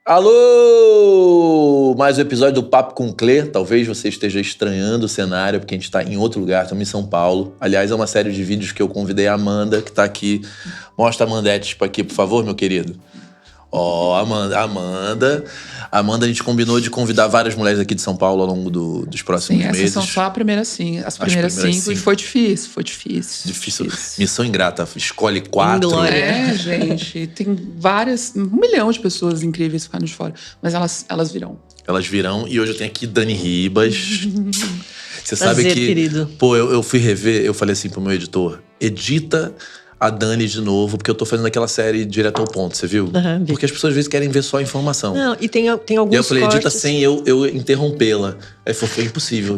Alô! Mais um episódio do Papo com Clê. Talvez você esteja estranhando o cenário, porque a gente está em outro lugar, estamos em São Paulo. Aliás, é uma série de vídeos que eu convidei a Amanda, que está aqui. Mostra a Amandete aqui, por favor, meu querido. Ó, Amanda, a gente combinou de convidar várias mulheres aqui de São Paulo ao longo dos próximos meses. Essas são só a primeira, sim. As primeiras cinco. E foi difícil. Difícil. Missão ingrata. Escolhe 4. Gente. Tem várias... 1 milhão de pessoas incríveis ficando de fora. Mas elas virão. Elas virão. E hoje eu tenho aqui Dani Ribas. Você Prazer, sabe que... querido. Pô, eu fui rever, eu falei assim pro meu editor, edita a Dani de novo, porque eu tô fazendo aquela série direto ao ponto, você viu? Uhum, porque as pessoas às vezes querem ver só a informação. Não, e tem alguns E aí eu falei, edita cortes. sem eu interrompê-la. Aí foi impossível.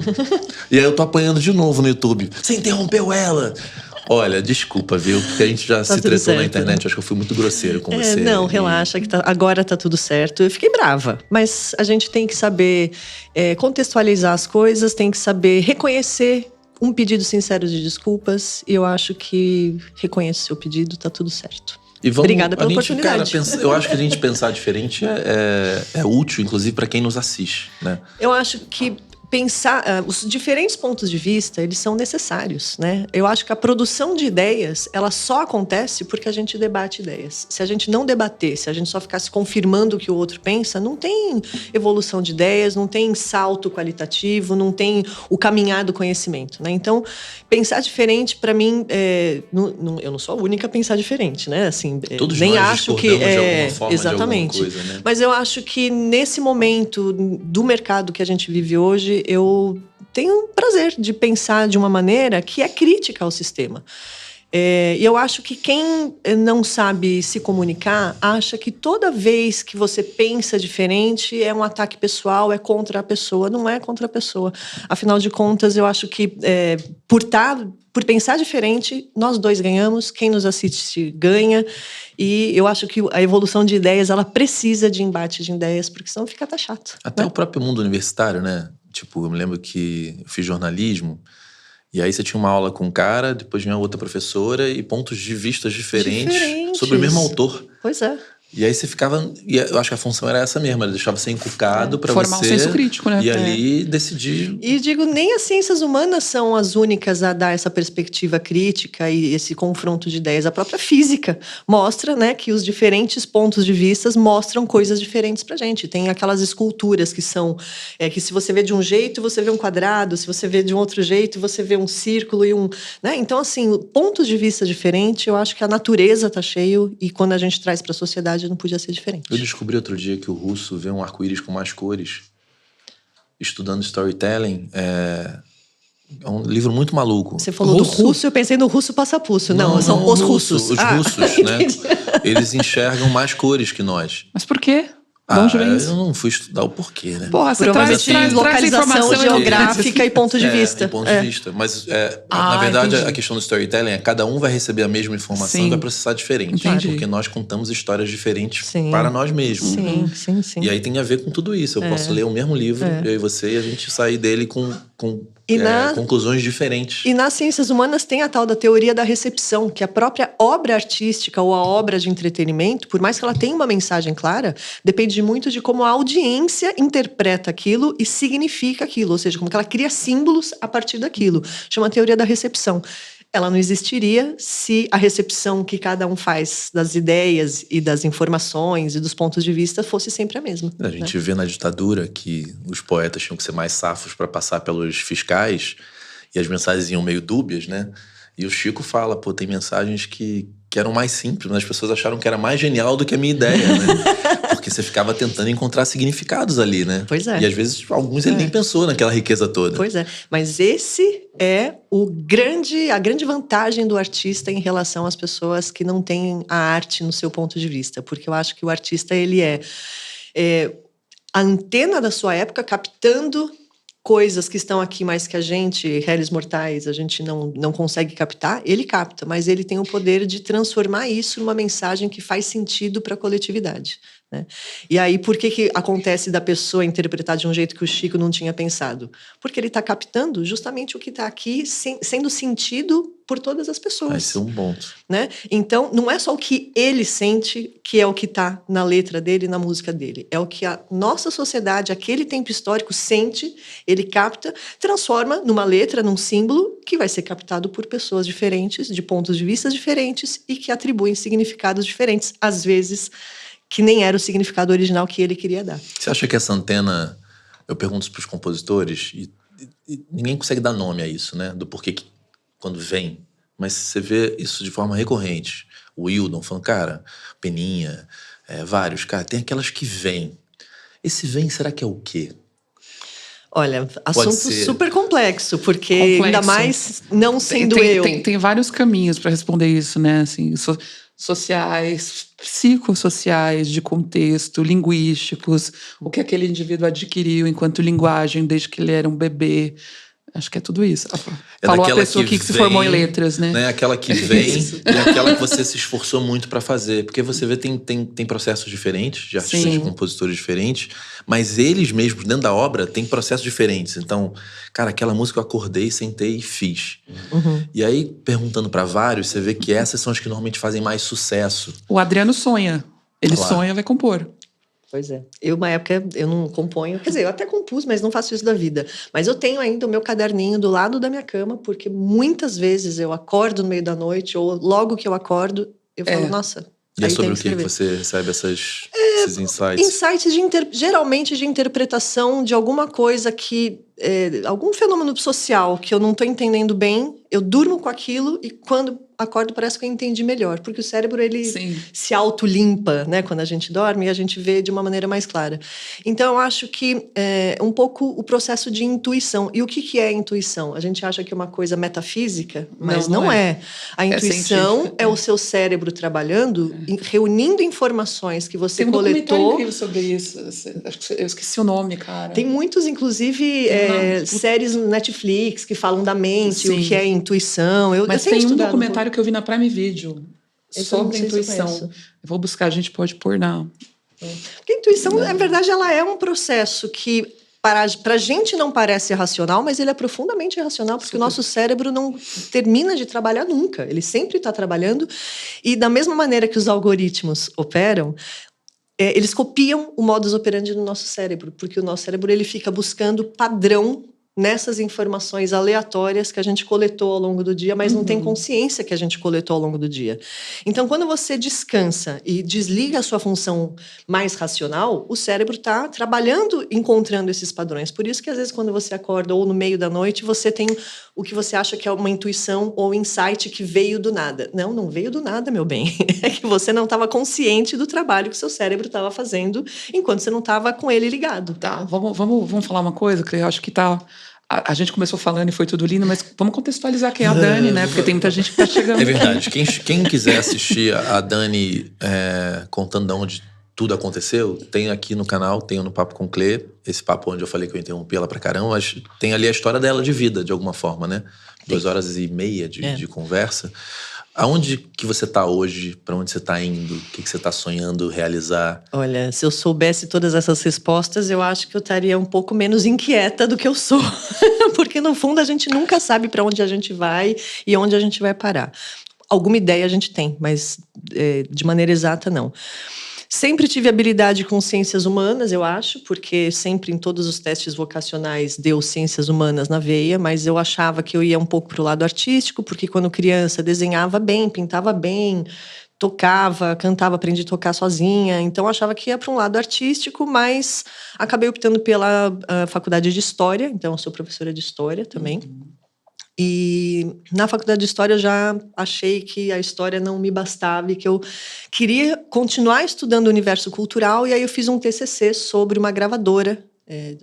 E aí eu tô apanhando de novo no YouTube. Você interrompeu ela! Olha, desculpa, viu? Porque a gente já se tretou certo, na internet. né? Acho que eu fui muito grosseiro com você. Não, relaxa, que agora tá tudo certo. Eu fiquei brava, mas a gente tem que saber contextualizar as coisas, tem que saber reconhecer um pedido sincero de desculpas. E eu acho que reconheço o seu pedido, tá tudo certo. Obrigada pela oportunidade. Eu acho que a gente pensar diferente é útil, inclusive, para quem nos assiste, né? Eu acho que pensar, os diferentes pontos de vista, eles são necessários, né? Eu acho que a produção de ideias, ela só acontece porque a gente debate ideias. Se a gente não debater, se a gente só ficasse confirmando o que o outro pensa, não tem evolução de ideias, não tem salto qualitativo, não tem o caminhar do conhecimento, né? Então, pensar diferente, para mim, eu não sou a única a pensar diferente, né? Assim, todos nem nós acho que discordamos de alguma forma, exatamente. De alguma coisa, né? Mas eu acho que nesse momento do mercado que a gente vive hoje, eu tenho um prazer de pensar de uma maneira que é crítica ao sistema. E eu acho que quem não sabe se comunicar acha que toda vez que você pensa diferente é um ataque pessoal, é contra a pessoa. Não é contra a pessoa. Afinal de contas, eu acho que por pensar diferente, nós dois ganhamos, quem nos assiste ganha. E eu acho que a evolução de ideias, ela precisa de embate de ideias, porque senão fica até chato. Até né? o próprio mundo universitário, né? Tipo, eu me lembro que eu fiz jornalismo, e aí você tinha uma aula com um cara, depois vinha outra professora, e pontos de vista diferentes sobre o mesmo autor. Pois é. E aí você ficava... E eu acho que a função era essa mesmo, ela deixava você encucado pra formar você... um senso crítico, né? E ali decidir... E digo, nem as ciências humanas são as únicas a dar essa perspectiva crítica e esse confronto de ideias. A própria física mostra, né, que os diferentes pontos de vista mostram coisas diferentes pra gente. Tem aquelas esculturas que são... que se você vê de um jeito, você vê um quadrado. Se você vê de um outro jeito, você vê um círculo e um... Né? Então, assim, pontos de vista diferentes, eu acho que a natureza tá cheio e quando a gente traz pra sociedade não podia ser diferente. Eu descobri outro dia que o russo vê um arco-íris com mais cores. Estudando storytelling, é um livro muito maluco. Você falou do russo, eu pensei no russo passapuço. Não, são os russos. Os russos, né? Eles enxergam mais cores que nós. Mas por quê? De onde vem isso? Eu não fui estudar o porquê, né? Porra, você traz localização geográfica e ponto de vista. E ponto de vista. Mas, na verdade, entendi. a questão do storytelling é cada um vai receber a mesma informação e vai processar diferente. Entendi. Porque nós contamos histórias diferentes Sim. para nós mesmos. Sim. E aí tem a ver com tudo isso. Eu posso ler o mesmo livro, eu e você, e a gente sair dele com conclusões diferentes. E nas ciências humanas tem a tal da teoria da recepção, que a própria obra artística ou a obra de entretenimento, por mais que ela tenha uma mensagem clara, depende muito de como a audiência interpreta aquilo e significa aquilo, ou seja, como que ela cria símbolos a partir daquilo. Chama a teoria da recepção. Ela não existiria se a recepção que cada um faz das ideias e das informações e dos pontos de vista fosse sempre a mesma. A gente vê na ditadura que os poetas tinham que ser mais safos para passar pelos fiscais e as mensagens iam meio dúbias, né? E o Chico fala, tem mensagens que eram mais simples, mas as pessoas acharam que era mais genial do que a minha ideia, né? Porque você ficava tentando encontrar significados ali, né? Pois é. E às vezes alguns ele nem pensou naquela riqueza toda. Pois é. Mas esse é a grande vantagem do artista em relação às pessoas que não têm a arte no seu ponto de vista. Porque eu acho que o artista, ele é a antena da sua época captando coisas que estão aqui mais que a gente, réis mortais, a gente não consegue captar, ele capta, mas ele tem o poder de transformar isso numa mensagem que faz sentido para a coletividade. né? E aí, por que acontece da pessoa interpretar de um jeito que o Chico não tinha pensado? Porque ele está captando justamente o que está aqui sendo sentido por todas as pessoas. Vai ser um ponto. Né? Então, não é só o que ele sente que é o que está na letra dele, na música dele. É o que a nossa sociedade, aquele tempo histórico, sente, ele capta, transforma numa letra, num símbolo, que vai ser captado por pessoas diferentes, de pontos de vista diferentes e que atribuem significados diferentes, às vezes que nem era o significado original que ele queria dar. Você acha que essa antena, eu pergunto para os compositores, e ninguém consegue dar nome a isso, né? Do porquê que quando vem, mas você vê isso de forma recorrente. O Wildon falando, cara, Peninha, vários, cara, tem aquelas que vêm. Esse vem, será que é o quê? Olha, assunto super complexo, porque ainda mais não sendo Tem vários caminhos para responder isso, né? Assim, sociais, psicossociais, de contexto, linguísticos, o que aquele indivíduo adquiriu enquanto linguagem desde que ele era um bebê. Acho que é tudo isso. Falou a pessoa que se formou em letras, né? Aquela que vem e aquela que você se esforçou muito para fazer. Porque você vê, tem processos diferentes, de artistas e compositores diferentes, mas eles mesmos, dentro da obra, têm processos diferentes. Então, cara, aquela música eu acordei, sentei e fiz. Uhum. E aí, perguntando para vários, você vê que essas são as que normalmente fazem mais sucesso. O Adriano sonha. Ele sonha, vai compor. Pois é. Uma época, eu não componho. Quer dizer, eu até compus, mas não faço isso da vida. Mas eu tenho ainda o meu caderninho do lado da minha cama, porque muitas vezes eu acordo no meio da noite, ou logo que eu acordo, eu falo, nossa... E é sobre o que você recebe esses insights? Insights geralmente de interpretação de alguma coisa que... algum fenômeno social que eu não estou entendendo bem, eu durmo com aquilo e quando acordo parece que eu entendi melhor. Porque o cérebro, ele se autolimpa, né? Quando a gente dorme e a gente vê de uma maneira mais clara. Então, eu acho que um pouco o processo de intuição. E o que é intuição? A gente acha que é uma coisa metafísica, mas não é. A intuição é o seu cérebro trabalhando, reunindo informações que você coletou. Tem um documentário incrível sobre isso. Eu esqueci o nome, cara. Tem muitos, inclusive, séries no Netflix que falam da mente, o que é intuição. Mas tem um documentário que eu vi na Prime Video sobre intuição. Eu vou buscar, a gente pode pôr na... Porque a intuição, na verdade, ela é um processo que para a gente não parece racional, mas ele é profundamente irracional, porque o nosso cérebro não termina de trabalhar nunca. Ele sempre está trabalhando. E da mesma maneira que os algoritmos operam, eles copiam o modus operandi do nosso cérebro, porque o nosso cérebro ele fica buscando padrão nessas informações aleatórias que a gente coletou ao longo do dia, mas não tem consciência que a gente coletou ao longo do dia. Então, quando você descansa e desliga a sua função mais racional, o cérebro está trabalhando, encontrando esses padrões. Por isso que, às vezes, quando você acorda ou no meio da noite, você tem o que você acha que é uma intuição ou insight que veio do nada. Não veio do nada, meu bem. É que você não estava consciente do trabalho que o seu cérebro estava fazendo enquanto você não estava com ele ligado. Tá, vamos falar uma coisa que eu acho que tá... A gente começou falando e foi tudo lindo, mas vamos contextualizar quem é a Dani, né? Porque tem muita gente que tá chegando. É verdade. Quem quiser assistir a Dani contando de onde tudo aconteceu, tem aqui no canal, tem no Papo com Clê, esse papo onde eu falei que eu interrompi ela pra caramba, mas tem ali a história dela de vida, de alguma forma, né? 2h30 de conversa. Aonde que você tá hoje? Para onde você tá indo? O que você tá sonhando realizar? Olha, se eu soubesse todas essas respostas, eu acho que eu estaria um pouco menos inquieta do que eu sou. Porque, no fundo, a gente nunca sabe para onde a gente vai e onde a gente vai parar. Alguma ideia a gente tem, mas de maneira exata, não. Sempre tive habilidade com ciências humanas, eu acho, porque sempre em todos os testes vocacionais deu ciências humanas na veia, mas eu achava que eu ia um pouco para o lado artístico, porque quando criança desenhava bem, pintava bem, tocava, cantava, aprendi a tocar sozinha, então eu achava que ia para um lado artístico, mas acabei optando pela faculdade de História, então eu sou professora de História também. E na faculdade de História eu já achei que a história não me bastava e que eu queria continuar estudando o universo cultural, e aí eu fiz um TCC sobre uma gravadora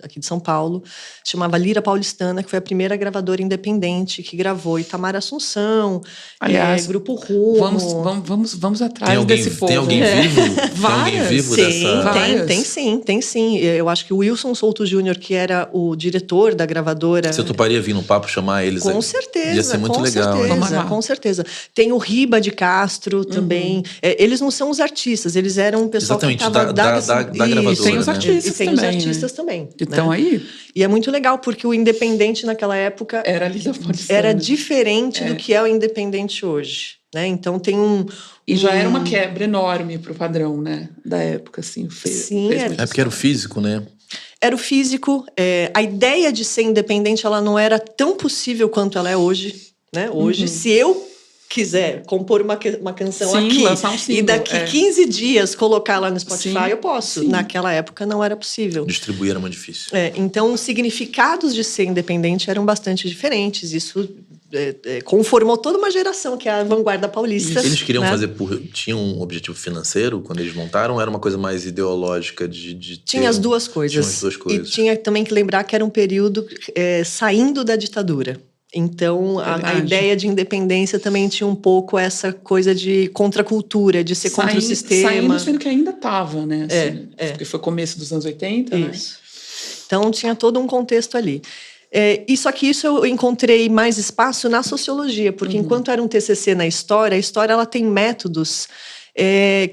aqui de São Paulo, chamava Lira Paulistana, que foi a primeira gravadora independente que gravou Itamar Assunção, Aliás, Grupo Rumo. Vamos atrás desse povo. Tem alguém vivo? Tem alguém vivo dessa... Tem sim. Eu acho que o Wilson Souto Júnior, que era o diretor da gravadora... Você toparia vir no papo, chamar eles? Com certeza. Ia ser muito legal. Com certeza. Tem o Riba de Castro também. Eles não são os artistas, eles eram um pessoal que estava... da gravadora. E tem os artistas também. Os artistas também. Então aí... E é muito legal, porque o independente naquela época... Era diferente do que é o independente hoje. Né? Então tem E já era uma quebra enorme pro padrão, né? Da época, assim. Porque era o físico, né? Era o físico. A ideia de ser independente, ela não era tão possível quanto ela é hoje. Né? Hoje, se eu quiser compor uma canção aqui lançar um single, e daqui 15 dias colocar lá no Spotify, eu posso. Sim. Naquela época não era possível. Distribuir era muito difícil. Então, os significados de ser independente eram bastante diferentes. Isso conformou toda uma geração, que é a vanguarda paulista. Eles queriam fazer tinham um objetivo financeiro quando eles montaram, ou era uma coisa mais ideológica Tinha as duas coisas. E tinha também que lembrar que era um período saindo da ditadura. Então, a ideia de independência também tinha um pouco essa coisa de contracultura, de ser contra o sistema. Saindo, sendo que ainda estava, né? Assim, porque foi começo dos anos 80, Isso. né? Então, tinha todo um contexto ali. Isso eu encontrei mais espaço na sociologia, porque enquanto era um TCC na história, a história ela tem métodos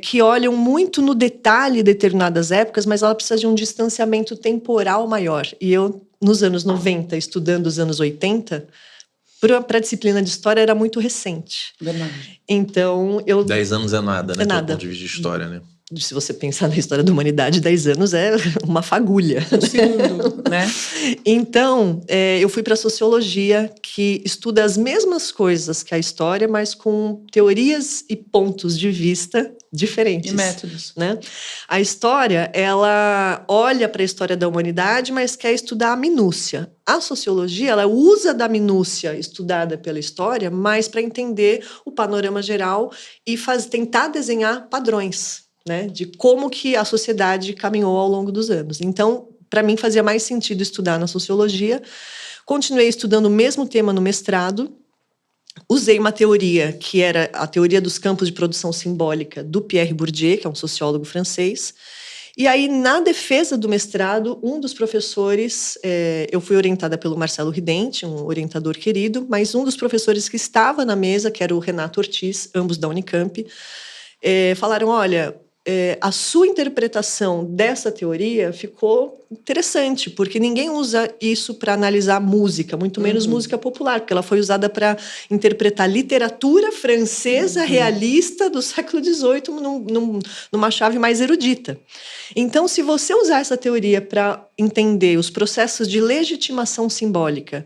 que olham muito no detalhe determinadas épocas, mas ela precisa de um distanciamento temporal maior. E eu, nos anos 90, estudando os anos 80... Para a disciplina de história era muito recente. Verdade. Então, 10 anos é nada, né? É nada. Do ponto de vista de história, né? Se você pensar na história da humanidade, 10 anos é uma fagulha. Um segundo, né? Então, eu fui para a sociologia, que estuda as mesmas coisas que a história, mas com teorias e pontos de vista diferentes. E métodos. Né? A história, ela olha para a história da humanidade, mas quer estudar a minúcia. A sociologia, ela usa da minúcia estudada pela história, mas para entender o panorama geral e tentar desenhar padrões, né, de como que a sociedade caminhou ao longo dos anos. Então, para mim, fazia mais sentido estudar na sociologia. Continuei estudando o mesmo tema no mestrado. Usei uma teoria, que era a teoria dos campos de produção simbólica do Pierre Bourdieu, que é um sociólogo francês. E aí, na defesa do mestrado, um dos professores, eu fui orientada pelo Marcelo Ridente, um orientador querido, mas um dos professores que estava na mesa, que era o Renato Ortiz, ambos da Unicamp, falaram, olha, a sua interpretação dessa teoria ficou interessante, porque ninguém usa isso para analisar música, muito menos música popular, porque ela foi usada para interpretar literatura francesa realista do século XVIII numa chave mais erudita. Então, se você usar essa teoria para entender os processos de legitimação simbólica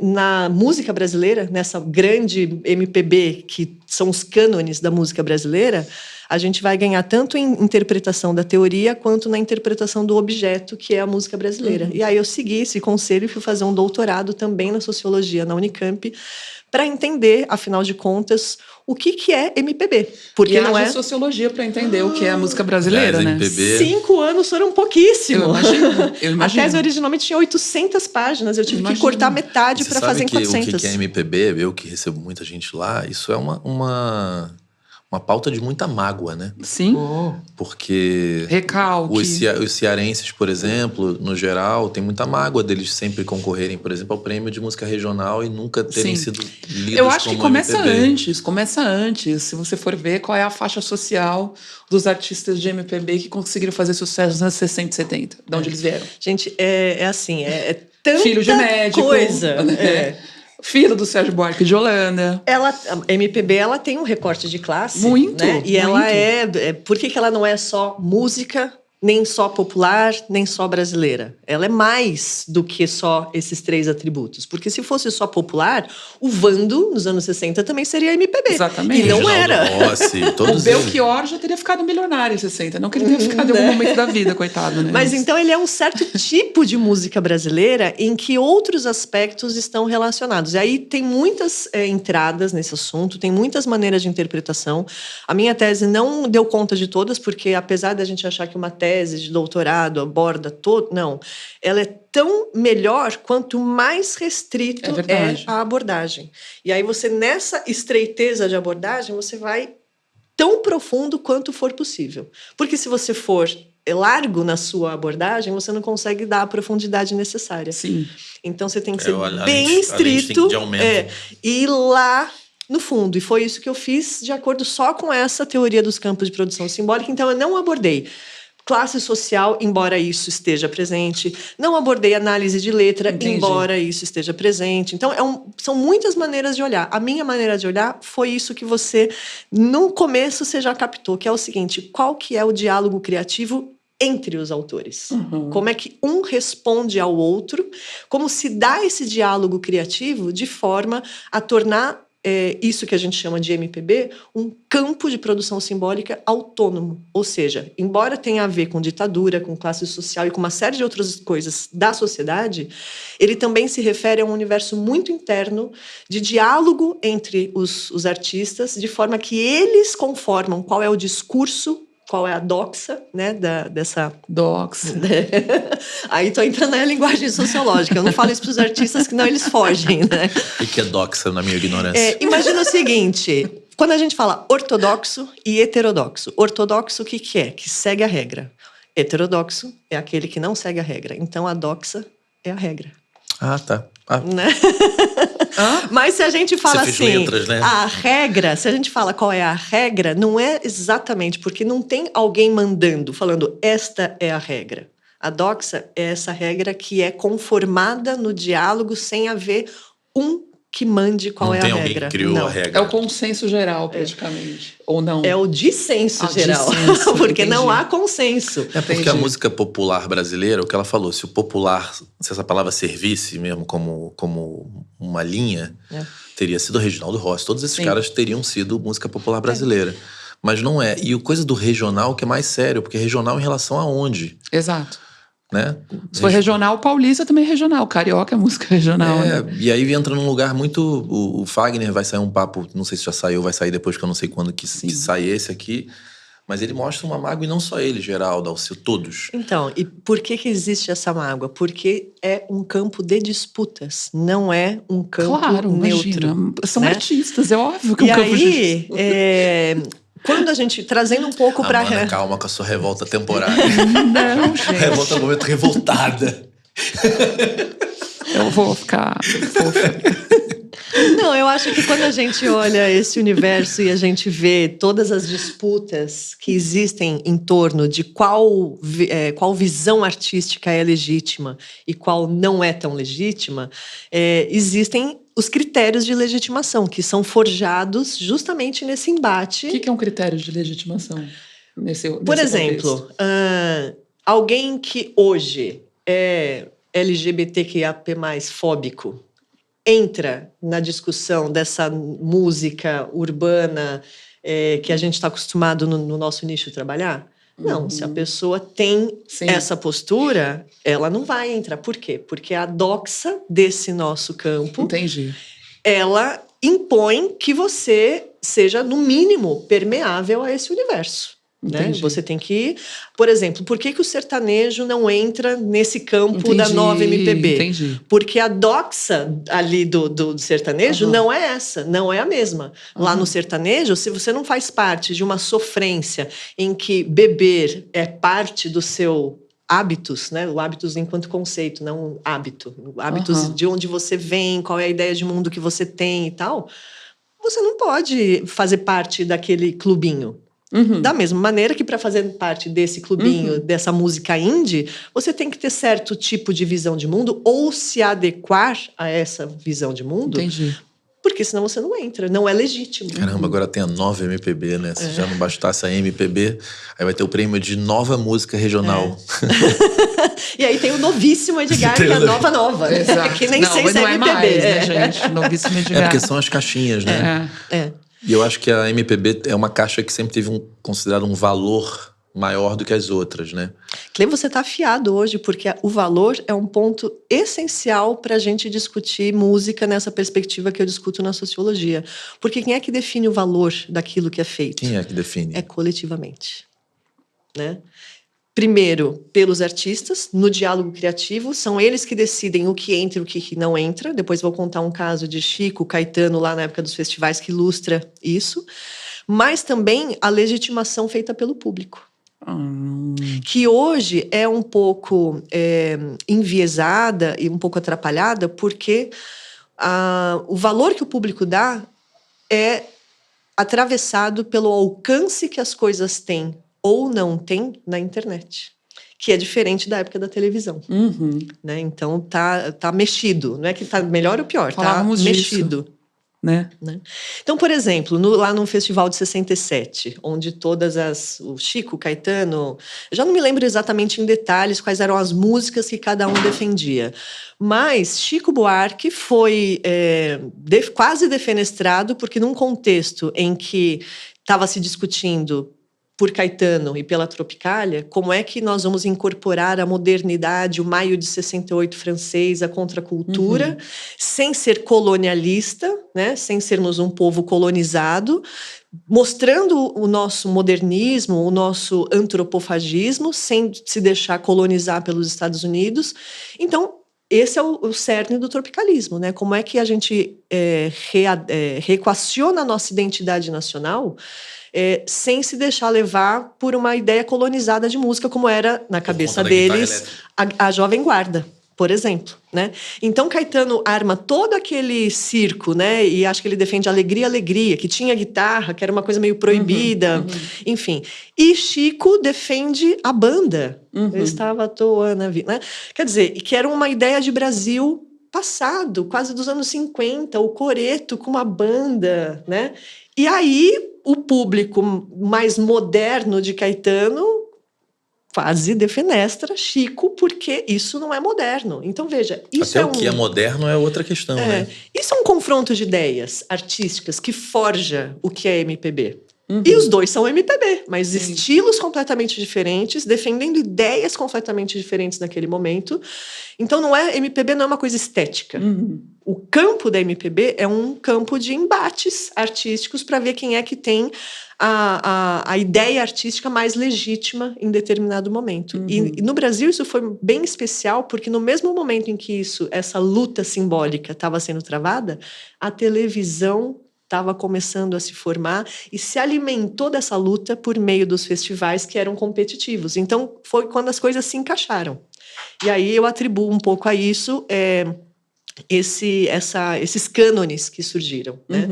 na música brasileira, nessa grande MPB, que são os cânones da música brasileira, a gente vai ganhar tanto em interpretação da teoria quanto na interpretação do objeto, que é a música brasileira. E aí eu segui esse conselho e fui fazer um doutorado também na sociologia na Unicamp para entender, afinal de contas, o que é MPB. Porque não é sociologia para entender o que é a música brasileira, né? MPB. 5 anos foram pouquíssimo. Eu imagino. A tese originalmente tinha 800 páginas, eu tive que cortar metade para fazer em 400. O que é MPB? Eu que recebo muita gente lá, isso é uma pauta de muita mágoa, né? Sim. Porque recalque. Os cearenses, por exemplo, no geral, tem muita mágoa deles sempre concorrerem, por exemplo, ao prêmio de música regional e nunca terem sido lidos. Eu acho como que começa MPB. Começa antes. Se você for ver qual é a faixa social dos artistas de MPB que conseguiram fazer sucesso nos anos 60 e 70, de onde eles vieram. Gente, assim, tanta filho de médico, coisa. Filho do Sérgio Buarque de Holanda. A MPB, ela tem um recorte de classe. Muito. Né? E ela por que ela não é só música, nem só popular, nem só brasileira? Ela é mais do que só esses 3 atributos. Porque se fosse só popular, o Vando, nos anos 60, também seria MPB. Exatamente. E não era. Rossi, todos o Belchior já teria ficado milionário em 60. Não que ele tenha ficado em algum momento da vida, coitado, né? Mas então ele é um certo tipo de música brasileira em que outros aspectos estão relacionados. E aí tem muitas entradas nesse assunto, tem muitas maneiras de interpretação. A minha tese não deu conta de todas, porque apesar da gente achar que uma tese tese de doutorado aborda todo. Não. Ela é tão melhor quanto mais restrito é a abordagem. E aí você, nessa estreiteza de abordagem, você vai tão profundo quanto for possível. Porque se você for largo na sua abordagem, você não consegue dar a profundidade necessária. Sim. Então você tem que ser bem estrito e ir lá no fundo. E foi isso que eu fiz de acordo só com essa teoria dos campos de produção simbólica. Então eu não abordei classe social, embora isso esteja presente. Não abordei análise de letra, embora isso esteja presente. Então, são muitas maneiras de olhar. A minha maneira de olhar foi isso que você, no começo, você já captou, que é o seguinte: qual que é o diálogo criativo entre os autores? Como é que um responde ao outro? Como se dá esse diálogo criativo de forma a tornar isso que a gente chama de MPB, um campo de produção simbólica autônomo. Ou seja, embora tenha a ver com ditadura, com classe social e com uma série de outras coisas da sociedade, ele também se refere a um universo muito interno de diálogo entre os artistas, de forma que eles conformam qual é o discurso, qual é a doxa, né, dessa... Doxa. Aí tô entrando na linguagem sociológica. Eu não falo isso para os artistas, que não eles fogem, né? O que é doxa, na minha ignorância? Imagina o seguinte, quando a gente fala ortodoxo e heterodoxo. Ortodoxo, o que é? Que segue a regra. Heterodoxo é aquele que não segue a regra. Então, a doxa é a regra. Ah, tá. Né? Mas se a gente fala assim, letras, né? a regra, se a gente fala qual é a regra, não é exatamente, porque não tem alguém mandando, falando, esta é a regra. A doxa é essa regra que é conformada no diálogo sem haver um que mande qual é a regra. Não tem alguém que criou a regra. É o consenso geral, praticamente. Ou não? É o dissenso geral. Dissenso, porque entendi. não há consenso. É porque Entendi. a música popular brasileira, o que ela falou, se o popular, se essa palavra servisse mesmo como uma linha, teria sido o Reginaldo Rossi. Todos esses caras teriam sido música popular brasileira. Mas não é. E a coisa do regional que é mais sério, porque regional em relação a onde? Exato. Né? Se for regional, paulista também é regional. Carioca é música regional, né? E aí entra num lugar muito... O Fagner vai sair um papo, não sei se já saiu, vai sair depois, que eu não sei quando que sai esse aqui. Mas ele mostra uma mágoa, e não só ele, Geraldo, Alceu, todos. Então, e por que existe essa mágoa? Porque é um campo de disputas, não é um campo neutro. Imagina. São artistas, é óbvio que e um campo de disputas. Quando a gente, trazendo um pouco para... Amanda, calma com a sua revolta temporária. Não, gente. Revolta no momento revoltada. Eu vou ficar fofa. Não, eu acho que quando a gente olha esse universo e a gente vê todas as disputas que existem em torno de qual visão artística é legítima e qual não é tão legítima, existem os critérios de legitimação, que são forjados justamente nesse embate. O que é um critério de legitimação? Por exemplo, alguém que hoje é LGBTQIAP+, fóbico, entra na discussão dessa música urbana que a gente está acostumado no nosso nicho trabalhar? Não, se a pessoa tem essa postura, ela não vai entrar. Por quê? Porque a doxa desse nosso campo, ela impõe que você seja, no mínimo, permeável a esse universo. Né? Você tem que... Por exemplo, por que o sertanejo não entra nesse campo da nova MPB? Porque a doxa ali do sertanejo não é essa, não é a mesma. Lá no sertanejo, se você não faz parte de uma sofrência em que beber é parte do seu hábitos, né? O hábitos enquanto conceito, não um hábito. Hábitos de onde você vem, qual é a ideia de mundo que você tem e tal. Você não pode fazer parte daquele clubinho. Da mesma maneira que para fazer parte desse clubinho, dessa música indie, você tem que ter certo tipo de visão de mundo ou se adequar a essa visão de mundo. Porque senão você não entra, não é legítimo. Caramba, agora tem a nova MPB, né? Se já não bastasse a MPB, aí vai ter o prêmio de nova música regional. E aí tem o novíssimo Edgar, que é a nova. Que nem sei se é MPB. Mais, né, gente? Novíssimo Edgar. É porque são as caixinhas, né? E eu acho que a MPB é uma caixa que sempre teve considerado um valor maior do que as outras, né? Clê, você está afiado hoje, porque o valor é um ponto essencial para a gente discutir música nessa perspectiva que eu discuto na sociologia. Porque quem é que define o valor daquilo que é feito? Quem é que define? É coletivamente. Né? primeiro, pelos artistas, no diálogo criativo. São eles que decidem o que entra e o que não entra. Depois vou contar um caso de Chico, Caetano, lá na época dos festivais, que ilustra isso. Mas também a legitimação feita pelo público. Que hoje é um pouco enviesada e um pouco atrapalhada, porque o valor que o público dá é atravessado pelo alcance que as coisas têm ou não têm na internet, que é diferente da época da televisão. Né? Então tá mexido, não é que tá melhor ou pior, Falávamos tá mexido. Disso. Né? Então, por exemplo, lá no Festival de 67, onde o Chico, Caetano, eu já não me lembro exatamente em detalhes quais eram as músicas que cada um defendia, mas Chico Buarque foi quase defenestrado, porque num contexto em que estava se discutindo por Caetano e pela Tropicália, como é que nós vamos incorporar a modernidade, o maio de 68 francês, a contracultura, sem ser colonialista, né, sem sermos um povo colonizado, mostrando o nosso modernismo, o nosso antropofagismo, sem se deixar colonizar pelos Estados Unidos. Então, esse é o cerne do tropicalismo, né? Como é que a gente reequaciona a nossa identidade nacional sem se deixar levar por uma ideia colonizada de música, como era na cabeça deles a Jovem Guarda, por exemplo, né? Então Caetano arma todo aquele circo, né? E acho que ele defende Alegria, Alegria, que tinha guitarra, que era uma coisa meio proibida, enfim. E Chico defende a banda. Eu estava à toa na vida, né? Quer dizer, que era uma ideia de Brasil passado, quase dos anos 50, o coreto com uma banda, né? E aí o público mais moderno de Caetano quase defenestra Chico, porque isso não é moderno. Então, veja, isso Até o que é moderno é outra questão, né? Isso é um confronto de ideias artísticas que forja o que é MPB. E os dois são MPB, mas estilos completamente diferentes, defendendo ideias completamente diferentes naquele momento. Então, MPB não é uma coisa estética. O campo da MPB é um campo de embates artísticos para ver quem é que tem a ideia artística mais legítima em determinado momento. E no Brasil isso foi bem especial, porque no mesmo momento em que essa luta simbólica estava sendo travada, a televisão estava começando a se formar e se alimentou dessa luta por meio dos festivais que eram competitivos. Então, foi quando as coisas se encaixaram. E aí eu atribuo um pouco a isso esses cânones que surgiram, né?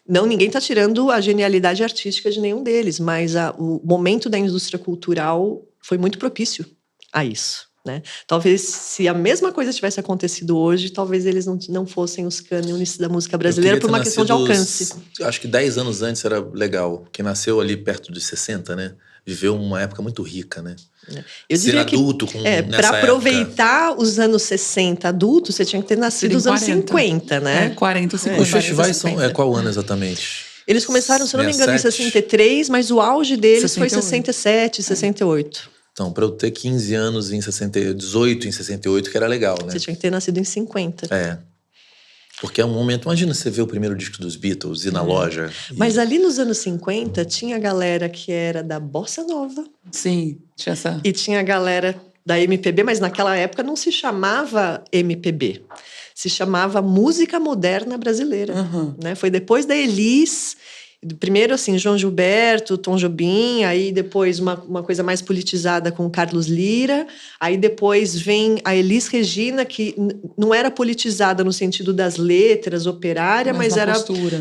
Não, ninguém está tirando a genialidade artística de nenhum deles, mas o momento da indústria cultural foi muito propício a isso. Né? Talvez, se a mesma coisa tivesse acontecido hoje, talvez eles não fossem os cânones da música brasileira por uma questão de alcance. Acho que 10 anos antes era legal. Quem nasceu ali perto dos 60, né? Viveu uma época muito rica, né? Eu Ser adulto com nessa para aproveitar os anos 60 adultos, você tinha que ter nascido nos anos 50, né? 40, 50. Os festivais são qual ano exatamente? Eles começaram, se eu não me engano, em 63, mas o auge deles foi 67, 68. Então, para eu ter 15 anos em 18 em 68, que era legal, né? Você tinha que ter nascido em 50. Porque é um momento... Imagina você ver o primeiro disco dos Beatles, ir na loja... Mas ali nos anos 50, tinha a galera que era da Bossa Nova. Sim, tinha essa... E tinha a galera da MPB, mas naquela época não se chamava MPB. Se chamava Música Moderna Brasileira. Né? Foi depois da Elis... Primeiro, assim, João Gilberto, Tom Jobim, aí depois uma coisa mais politizada com Carlos Lyra, aí depois vem a Elis Regina, que não era politizada no sentido das letras, operária, mas era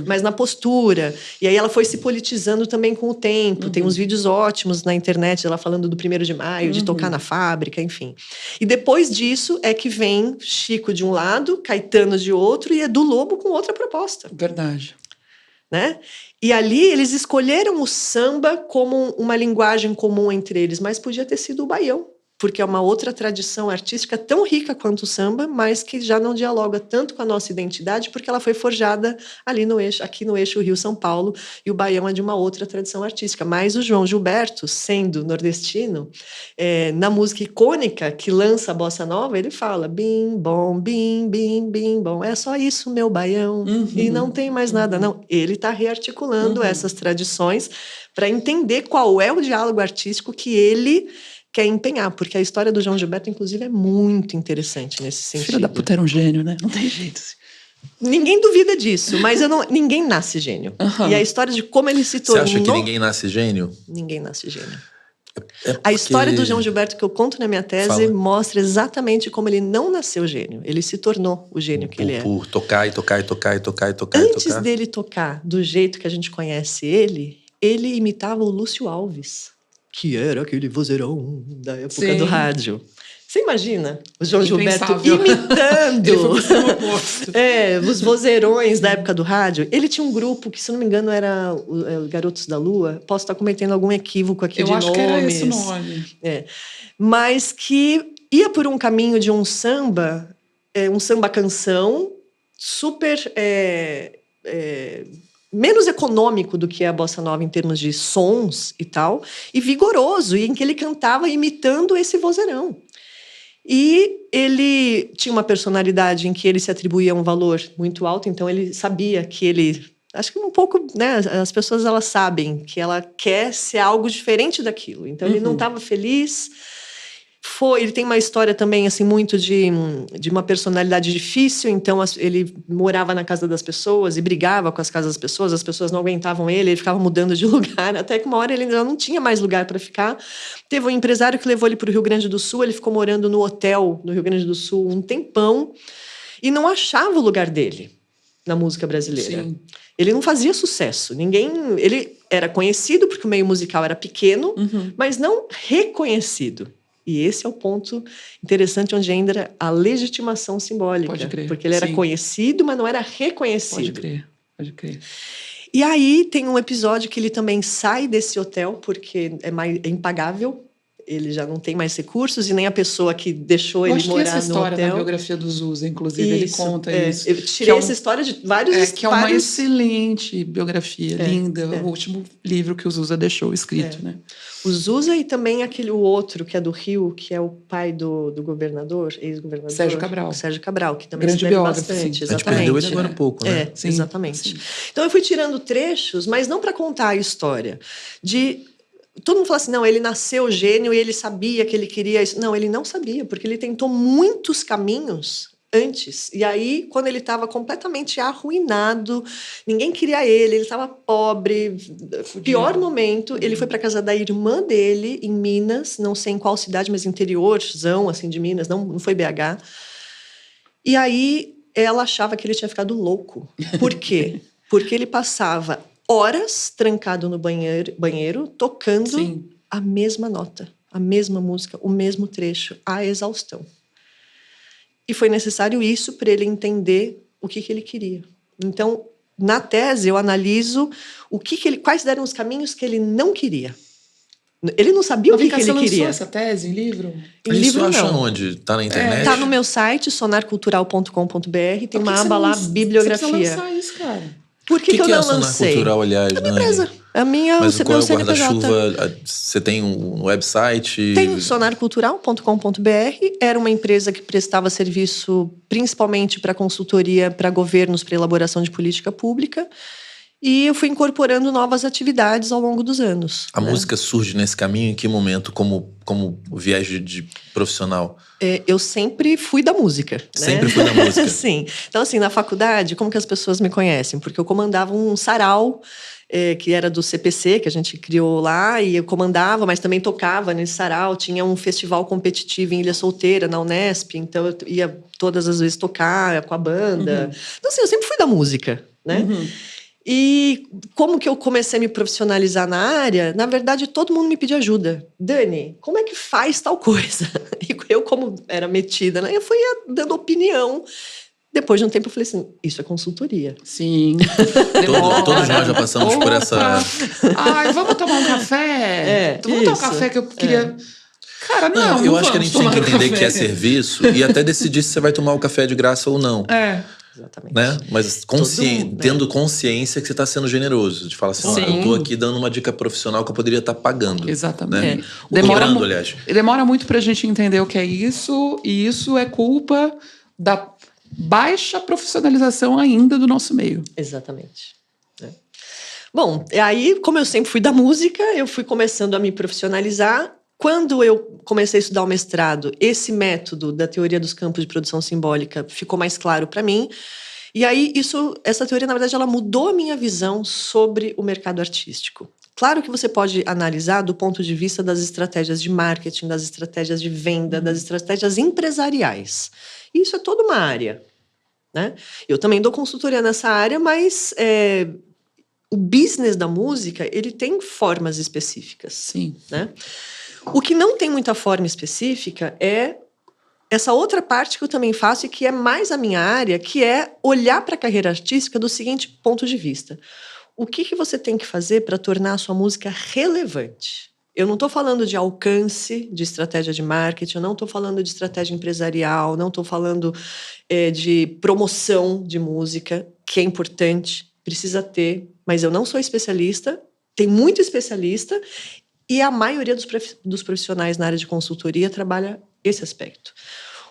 mais na postura. E aí ela foi se politizando também com o tempo. Tem uns vídeos ótimos na internet, ela falando do 1º de maio, de tocar na fábrica, enfim. E depois disso é que vem Chico de um lado, Caetano de outro, e Edu Lobo com outra proposta. Verdade. Né? E ali eles escolheram o samba como uma linguagem comum entre eles, mas podia ter sido o baião, porque é uma outra tradição artística tão rica quanto o samba, mas que já não dialoga tanto com a nossa identidade, porque ela foi forjada aqui no eixo Rio-São Paulo, e o baião é de uma outra tradição artística. Mas o João Gilberto, sendo nordestino, na música icônica que lança a Bossa Nova, ele fala bim, bom, bim, bim, bim, bom, é só isso, meu baião, e não tem mais nada, não. Ele está rearticulando essas tradições para entender qual é o diálogo artístico que ele quer empenhar, porque a história do João Gilberto, inclusive, é muito interessante nesse sentido. Filho da puta era um gênio, né? Não tem jeito. Ninguém duvida disso, mas ninguém nasce gênio. E a história de como ele se tornou... Você acha que ninguém nasce gênio? Ninguém nasce gênio. Porque... A história do João Gilberto que eu conto na minha tese Fala. mostra exatamente como ele não nasceu gênio. Ele se tornou o gênio que ele é. Por tocar e tocar e tocar e tocar e tocar Antes e tocar. dele tocar do jeito que a gente conhece ele imitava o Lúcio Alves, que era aquele vozeirão da época do rádio. Você imagina o João Gilberto imitando os vozeirões da época do rádio? Ele tinha um grupo que, se não me engano, era o Garotos da Lua. Posso estar cometendo algum equívoco aqui de nomes. Eu acho que era esse o nome. Mas que ia por um caminho de um samba canção, super... menos econômico do que a bossa nova em termos de sons e tal, e vigoroso, e em que ele cantava imitando esse vozeirão. E ele tinha uma personalidade em que ele se atribuía um valor muito alto, então ele sabia que ele... Acho que um pouco, né? As pessoas, elas sabem que ela quer ser algo diferente daquilo. Então, ele não estava feliz. Ele tem uma história também, assim, muito de uma personalidade difícil. Então, ele morava na casa das pessoas e brigava com as casas das pessoas. As pessoas não aguentavam ele ficava mudando de lugar. Até que uma hora ele já não tinha mais lugar para ficar. Teve um empresário que levou ele para o Rio Grande do Sul. Ele ficou morando no hotel no Rio Grande do Sul um tempão e não achava o lugar dele na música brasileira. Sim. Ele não fazia sucesso. Ele era conhecido porque o meio musical era pequeno, mas não reconhecido. E esse é o ponto interessante, onde entra a legitimação simbólica. Pode crer. Porque ele era conhecido, mas não era reconhecido. Pode crer. E aí tem um episódio que ele também sai desse hotel, porque é impagável. Ele já não tem mais recursos, e nem a pessoa que deixou ele morar no hotel. essa história da biografia do Zusa, inclusive, ele conta isso. Eu tirei essa história de vários... que é uma excelente biografia, linda. O último livro que o Zusa deixou escrito, né? O Zusa e também o outro, que é do Rio, que é o pai do governador, ex-governador. Sérgio Cabral, que também grande biógrafo, bastante. Sim. Exatamente. A gente perdeu ele agora há pouco, né? Sim, exatamente. Sim. Então eu fui tirando trechos, mas não para contar a história todo mundo fala assim, não, ele nasceu gênio e ele sabia que ele queria isso. Não, ele não sabia, porque ele tentou muitos caminhos antes. E aí, quando ele estava completamente arruinado, ninguém queria ele estava pobre, pior momento, ele foi para casa da irmã dele, em Minas, não sei em qual cidade, mas interiorzão, assim, de Minas, não foi BH. E aí, ela achava que ele tinha ficado louco. Por quê? Porque ele passava horas trancado no banheiro tocando a mesma nota, a mesma música, o mesmo trecho, a exaustão. E foi necessário isso para ele entender o que ele queria. Então, na tese, eu analiso quais eram os caminhos que ele não queria. Ele não sabia o que ele queria. Você lançou essa tese em livro? Em livro não. Isso acha onde? Tá na internet? Tá no meu site, sonarcultural.com.br, tem uma aba lá, bibliografia. Você precisa lançar isso, cara. Por que eu não lancei? Sonar Cultural, aliás, a minha empresa. Mas qual é o guarda-chuva? Você tem um website? Tem sonarcultural.com.br. Era uma empresa que prestava serviço principalmente para consultoria para governos, para elaboração de política pública. E eu fui incorporando novas atividades ao longo dos anos. A música surge nesse caminho em que momento, como viés de profissional? Eu sempre fui da música. Sempre fui da música? Sim. Então, assim, na faculdade, como que as pessoas me conhecem? Porque eu comandava um sarau, que era do CPC, que a gente criou lá, e eu comandava, mas também tocava nesse sarau. Tinha um festival competitivo em Ilha Solteira, na Unesp, então eu ia todas as vezes tocar com a banda. Então, assim, eu sempre fui da música, né? E como que eu comecei a me profissionalizar na área, na verdade, todo mundo me pedia ajuda. Dani, como é que faz tal coisa? E eu, como era metida, né, eu fui dando opinião. Depois de um tempo, eu falei assim, isso é consultoria. Sim. Todos nós já passamos por essa... Ai, vamos tomar um café? Vamos tomar um café que eu queria... Cara, não eu acho que a gente tem que entender que é serviço e até decidir se você vai tomar o café de graça ou não. Exatamente. Né? Mas tendo consciência que você está sendo generoso. De falar assim, eu estou aqui dando uma dica profissional que eu poderia estar pagando. Exatamente. Né? Cobrando, aliás. Demora muito pra gente entender o que é isso, e isso é culpa da baixa profissionalização ainda do nosso meio. Exatamente. Bom, aí, como eu sempre fui da música, eu fui começando a me profissionalizar. Quando eu comecei a estudar o mestrado, esse método da teoria dos campos de produção simbólica ficou mais claro para mim. E aí, essa teoria, na verdade, ela mudou a minha visão sobre o mercado artístico. Claro que você pode analisar do ponto de vista das estratégias de marketing, das estratégias de venda, das estratégias empresariais. Isso é toda uma área, né? Eu também dou consultoria nessa área, mas o business da música, ele tem formas específicas. Sim. Né? O que não tem muita forma específica é essa outra parte que eu também faço e que é mais a minha área, que é olhar para a carreira artística do seguinte ponto de vista. O que você tem que fazer para tornar a sua música relevante? Eu não estou falando de alcance, de estratégia de marketing, eu não estou falando de estratégia empresarial, não estou falando de promoção de música, que é importante, precisa ter, mas eu não sou especialista, tem muito especialista, e a maioria dos profissionais na área de consultoria trabalha esse aspecto.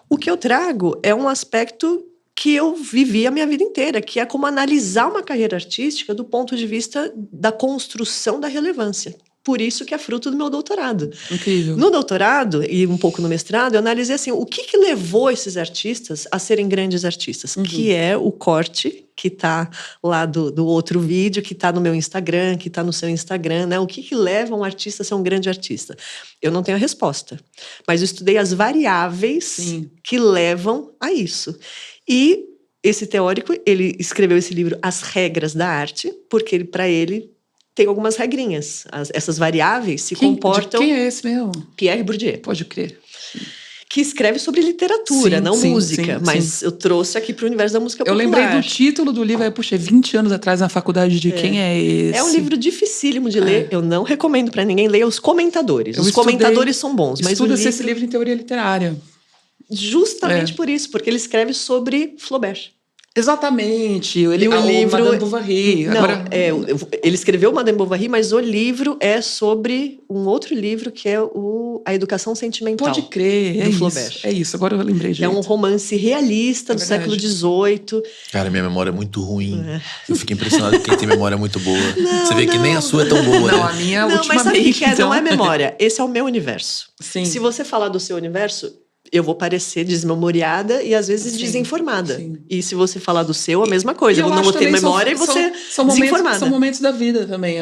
O que eu trago é um aspecto que eu vivi a minha vida inteira, que é como analisar uma carreira artística do ponto de vista da construção da relevância. Por isso que é fruto do meu doutorado. Incrível. No doutorado e um pouco no mestrado, eu analisei assim, o que levou esses artistas a serem grandes artistas, que é o corte que está lá do outro vídeo, que está no meu Instagram, que está no seu Instagram, né? O que leva um artista a ser um grande artista? Eu não tenho a resposta, mas eu estudei as variáveis que levam a isso. E esse teórico, ele escreveu esse livro, As Regras da Arte, porque para ele tem algumas regrinhas. Essas variáveis se comportam... Quem é esse mesmo? Pierre Bourdieu. Pode crer. Que escreve sobre literatura, não música. Mas eu trouxe aqui para o universo da música popular. Eu lembrei do título do livro, aí puxei 20 anos atrás na faculdade de quem é esse. É um livro dificílimo de ler. Eu não recomendo para ninguém ler os comentadores. Os comentadores são bons. Mas estuda-se esse livro em teoria literária. Justamente por isso, porque ele escreve sobre Flaubert. Exatamente. O livro Madame Bovary. Não, ele escreveu Madame Bovary, mas o livro é sobre um outro livro que é A Educação Sentimental. Pode crer, do Flaubert. É isso, agora eu lembrei disso. É um romance realista do século XVIII. Cara, minha memória é muito ruim. Eu fico impressionado com quem tem memória muito boa. Você vê que nem a sua é tão boa, Não, né? a minha é ultimamente. Mas sabe o que é? Então... Não é memória. Esse é o meu universo. Sim. Se você falar do seu universo, eu vou parecer desmemoriada e às vezes desinformada. Sim. E se você falar do seu, a mesma coisa. Eu não vou ter memória e você desinformada. São momentos da vida também.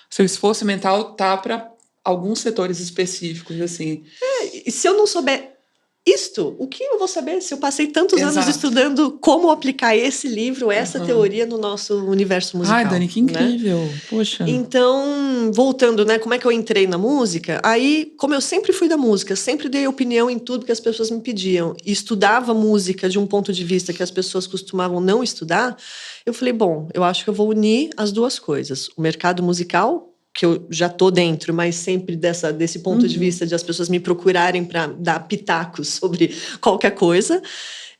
Seu esforço mental tá para alguns setores específicos, assim. E se eu não souber o que eu vou saber se eu passei tantos anos estudando como aplicar esse livro, essa teoria no nosso universo musical? Ai, Dani, que incrível. Né? Poxa. Então, voltando, né? Como é que eu entrei na música? Aí, como eu sempre fui da música, sempre dei opinião em tudo que as pessoas me pediam, e estudava música de um ponto de vista que as pessoas costumavam não estudar, eu falei, bom, eu acho que eu vou unir as duas coisas. O mercado musical, que eu já estou dentro, mas sempre desse ponto de vista de as pessoas me procurarem para dar pitacos sobre qualquer coisa.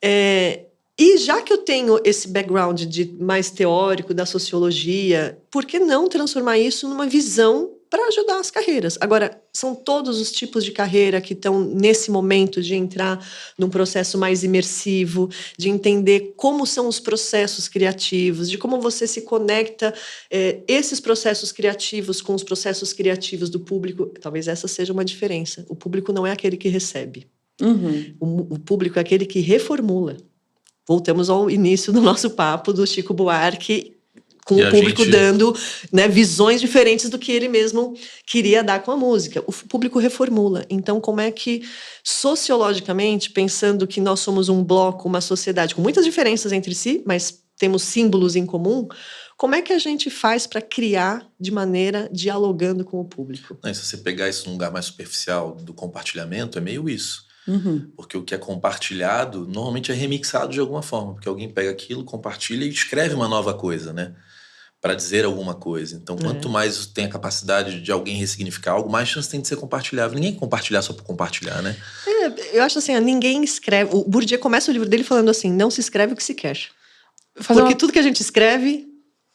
E já que eu tenho esse background mais teórico da sociologia, por que não transformar isso numa visão para ajudar as carreiras? Agora, são todos os tipos de carreira que estão nesse momento de entrar num processo mais imersivo, de entender como são os processos criativos, de como você se conecta esses processos criativos com os processos criativos do público. Talvez essa seja uma diferença. O público não é aquele que recebe. O público é aquele que reformula. Voltamos ao início do nosso papo do Chico Buarque, com o público dando, né, visões diferentes do que ele mesmo queria dar com a música. O público reformula. Então, como é que, sociologicamente, pensando que nós somos um bloco, uma sociedade com muitas diferenças entre si, mas temos símbolos em comum, como é que a gente faz para criar de maneira dialogando com o público? Se você pegar isso num lugar mais superficial do compartilhamento, é meio isso. Porque o que é compartilhado normalmente é remixado de alguma forma, porque alguém pega aquilo, compartilha e escreve uma nova coisa, né? Para dizer alguma coisa. Então, quanto mais tem a capacidade de alguém ressignificar algo, mais chance tem de ser compartilhável. Ninguém quer compartilhar só por compartilhar, né? Eu acho assim, ninguém escreve... O Bourdieu começa o livro dele falando assim, não se escreve o que se quer. Tudo que a gente escreve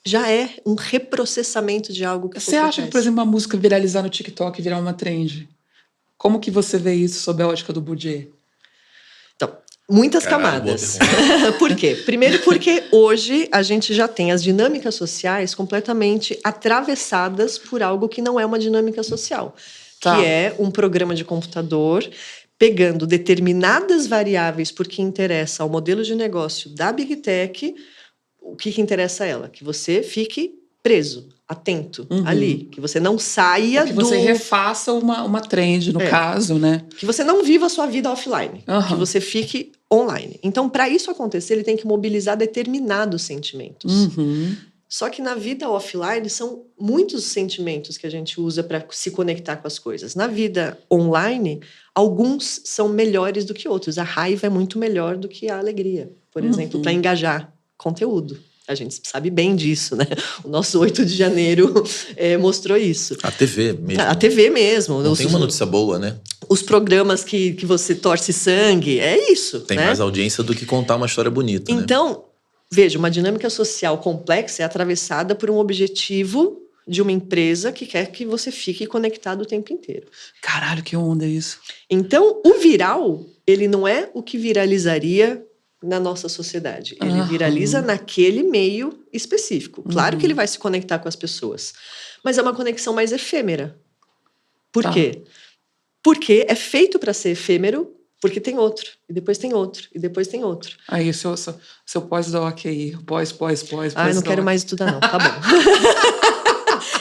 já é um reprocessamento de algo que Você acha que, por exemplo, uma música viralizar no TikTok e virar uma trend? Como que você vê isso sob a ótica do Bourdieu? Então, muitas camadas. Por quê? Primeiro porque hoje a gente já tem as dinâmicas sociais completamente atravessadas por algo que não é uma dinâmica social, Tá. que é um programa de computador pegando determinadas variáveis porque interessa ao modelo de negócio da Big Tech. O que interessa a ela? Que você fique preso, atento ali, que você não saia que você refaça uma trend, no caso, né? Que você não viva a sua vida offline, que você fique online. Então, para isso acontecer, ele tem que mobilizar determinados sentimentos. Só que na vida offline são muitos sentimentos que a gente usa para se conectar com as coisas. Na vida online, alguns são melhores do que outros. A raiva é muito melhor do que a alegria, por exemplo, para engajar conteúdo. A gente sabe bem disso, né? O nosso 8 de janeiro mostrou isso. A TV mesmo. A TV mesmo. Não tem uma notícia boa, né? Os programas que você torce sangue, é isso. Tem né? mais audiência do que contar uma história bonita, Então, veja, uma dinâmica social complexa é atravessada por um objetivo de uma empresa que quer que você fique conectado o tempo inteiro. Caralho, que onda isso. Então, o viral, ele não é o que viralizaria na nossa sociedade. Ele viraliza naquele meio específico. Claro que ele vai se conectar com as pessoas, mas é uma conexão mais efêmera. Por quê? Porque é feito para ser efêmero, porque tem outro, e depois tem outro, e depois tem outro. Aí, seu pós-doc aí, pós. Ah, não quero mais estudar não, tá bom.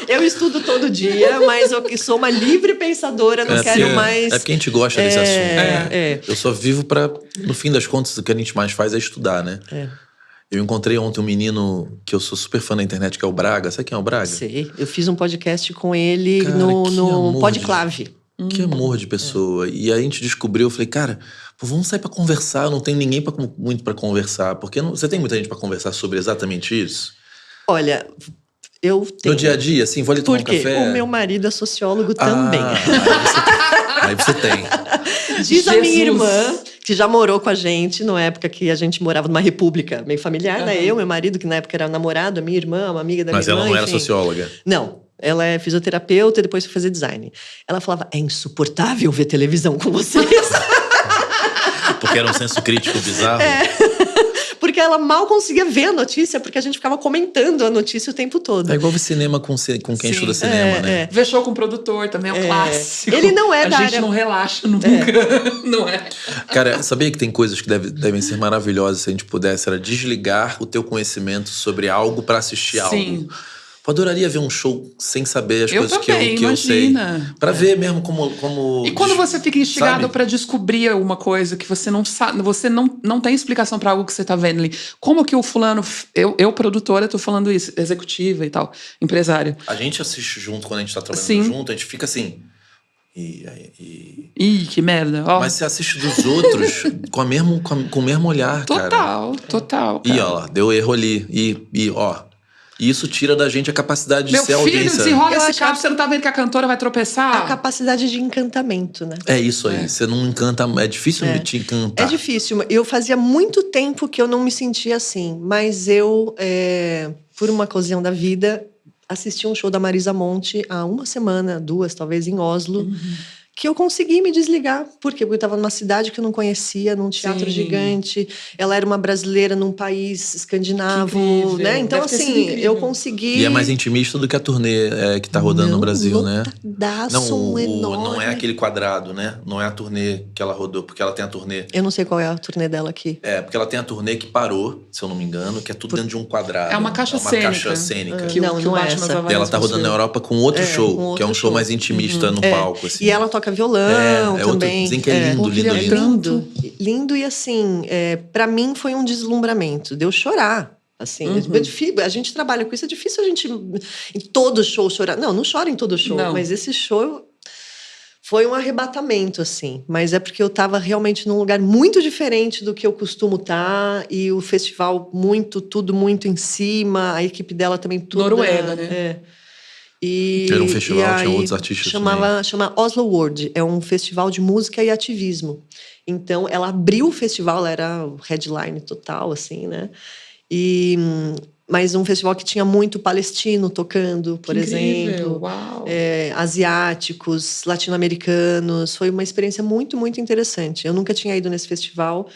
Eu estudo todo dia, mas eu sou uma livre pensadora, não quero mais... É porque a gente gosta desse assunto. Eu só vivo para, no fim das contas, o que a gente mais faz é estudar, né? Eu encontrei ontem um menino que eu sou super fã da internet, que é o Braga. Sabe quem é o Braga? Sei, eu fiz um podcast com ele no Podclave. Que amor de pessoa. E aí a gente descobriu, eu falei, cara, vamos sair pra conversar. Eu não tenho ninguém muito pra conversar. Porque você tem muita gente pra conversar sobre exatamente isso? Olha, eu tenho. No dia a dia, assim, vou ali tomar um café. Porque o meu marido é sociólogo também. Aí você tem. Diz a minha irmã, que já morou com a gente, na época que a gente morava numa república meio familiar, né? Eu, meu marido, que na época era namorado, a minha irmã, uma amiga da minha irmã. Mas ela não era socióloga? Não. Ela é fisioterapeuta e depois foi fazer design. Ela falava, é insuportável ver televisão com vocês. Porque era um senso crítico bizarro. Porque ela mal conseguia ver a notícia, porque a gente ficava comentando a notícia o tempo todo. É igual ver cinema com quem estuda cinema, né? Ver show com o produtor também é um clássico. Ele não é da área... A gente não relaxa nunca, não é? Cara, sabia que tem coisas que devem ser maravilhosas se a gente pudesse? Era desligar o teu conhecimento sobre algo para assistir algo. Sim. Eu adoraria ver um show sem saber as coisas também, que eu sei. Pra ver mesmo como... E quando você fica instigado pra descobrir uma coisa que você não sabe, você não tem explicação pra algo que você tá vendo ali. Como que o fulano... Eu produtora, tô falando isso, executiva e tal, empresária. A gente assiste junto, quando a gente tá trabalhando junto, a gente fica assim... Ih, que merda. Oh. Mas você assiste dos outros com o mesmo olhar, cara. Total. Cara. Ó lá, deu erro ali. E isso tira da gente a capacidade de ser audiência. Meu filho, desenrola esse cabo, você não tá vendo que a cantora vai tropeçar? A capacidade de encantamento, né? É isso aí, você não encanta, é difícil te encantar. É difícil, eu fazia muito tempo que eu não me sentia assim, mas eu, por uma ocasião da vida, assisti um show da Marisa Monte há uma semana, 2, talvez, em Oslo, que eu consegui me desligar. Por quê? Porque eu estava numa cidade que eu não conhecia, num teatro gigante. Ela era uma brasileira num país escandinavo, né? Então, assim, eu consegui... E é mais intimista do que a turnê que tá rodando no Brasil, né? Não, enorme. Não é aquele quadrado, né? Não é a turnê que ela rodou, porque ela tem a turnê... Eu não sei qual é a turnê dela aqui. Porque ela tem a turnê que parou, se eu não me engano, que é tudo dentro de um quadrado. É uma caixa cênica. Não é essa. Ela tá rodando na Europa com outro show, que é um show mais intimista no palco, assim. E ela toca violão também. Dizem que é lindo. Lindo e assim, pra mim foi um deslumbramento, de eu chorar. Assim, a gente trabalha com isso, é difícil a gente em todo show chorar. Não choro em todo show, mas esse show foi um arrebatamento, assim. Mas é porque eu tava realmente num lugar muito diferente do que eu costumo estar, e o festival tudo muito em cima, a equipe dela também tudo... Noruega, né? Era um festival, tinha outros artistas chama Oslo World, é um festival de música e ativismo. Então, ela abriu o festival, ela era o headline total, assim, né? Mas um festival que tinha muito palestino tocando, por exemplo. Uau. Asiáticos, latino-americanos. Foi uma experiência muito, muito interessante. Eu nunca tinha ido nesse festival.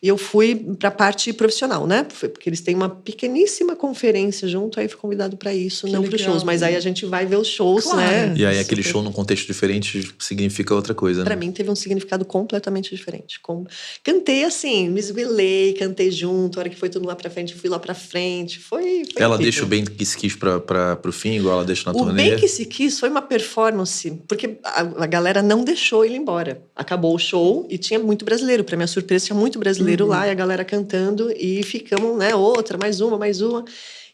E eu fui para a parte profissional, né? Porque eles têm uma pequeníssima conferência junto, aí fui convidado para isso, Que não para os legal. shows. Mas aí a gente vai ver os shows, Claro. né? E aí aquele show num contexto diferente significa outra coisa, Para né? mim teve um significado completamente diferente. Cantei assim, me esguelei, cantei junto. A hora que foi tudo lá pra frente, fui lá pra frente. Foi Ela incrível. deixa o Bem Que Se Quis pro fim, igual ela deixa na O turnê? Bem Que Se Quis foi uma performance, porque a galera não deixou ele embora. Acabou o show e tinha muito brasileiro. Para minha surpresa, tinha muito brasileiro lá, e a galera cantando, e ficamos, né, outra, mais uma.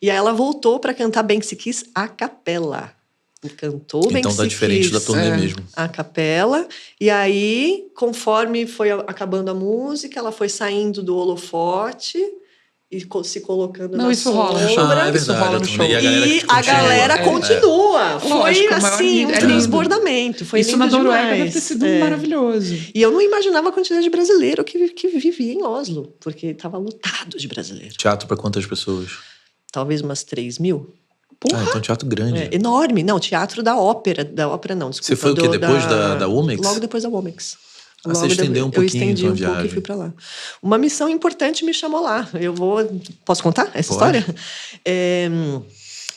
E aí ela voltou para cantar Bem Que Se Quis a capela. Cantou Bem Então Que tá Se diferente da Quis turnê mesmo. a capela. E aí, conforme foi acabando a música, ela foi saindo do holofote e se colocando Não, na isso rola no show. sombra. Ah, é Isso verdade. rola no show. E a galera, E continua. a galera continua. Foi Lógico, mas assim, um é lindo. transbordamento. Foi Isso lindo na Noruega demais. deve ter sido maravilhoso. E eu não imaginava a quantidade de brasileiro que vivia em Oslo, porque estava lotado de brasileiro. Teatro pra quantas pessoas? Talvez umas 3 mil. Ah, então teatro grande. É, enorme. Não, teatro da ópera. Da ópera não, desculpa. Você foi o quê? Depois da Womex? Logo depois da Womex. Ah, você estendeu um pouquinho, Eu estendi então, a um pouco viagem. e fui para lá. Uma missão importante me chamou lá. Posso contar essa Pode. história?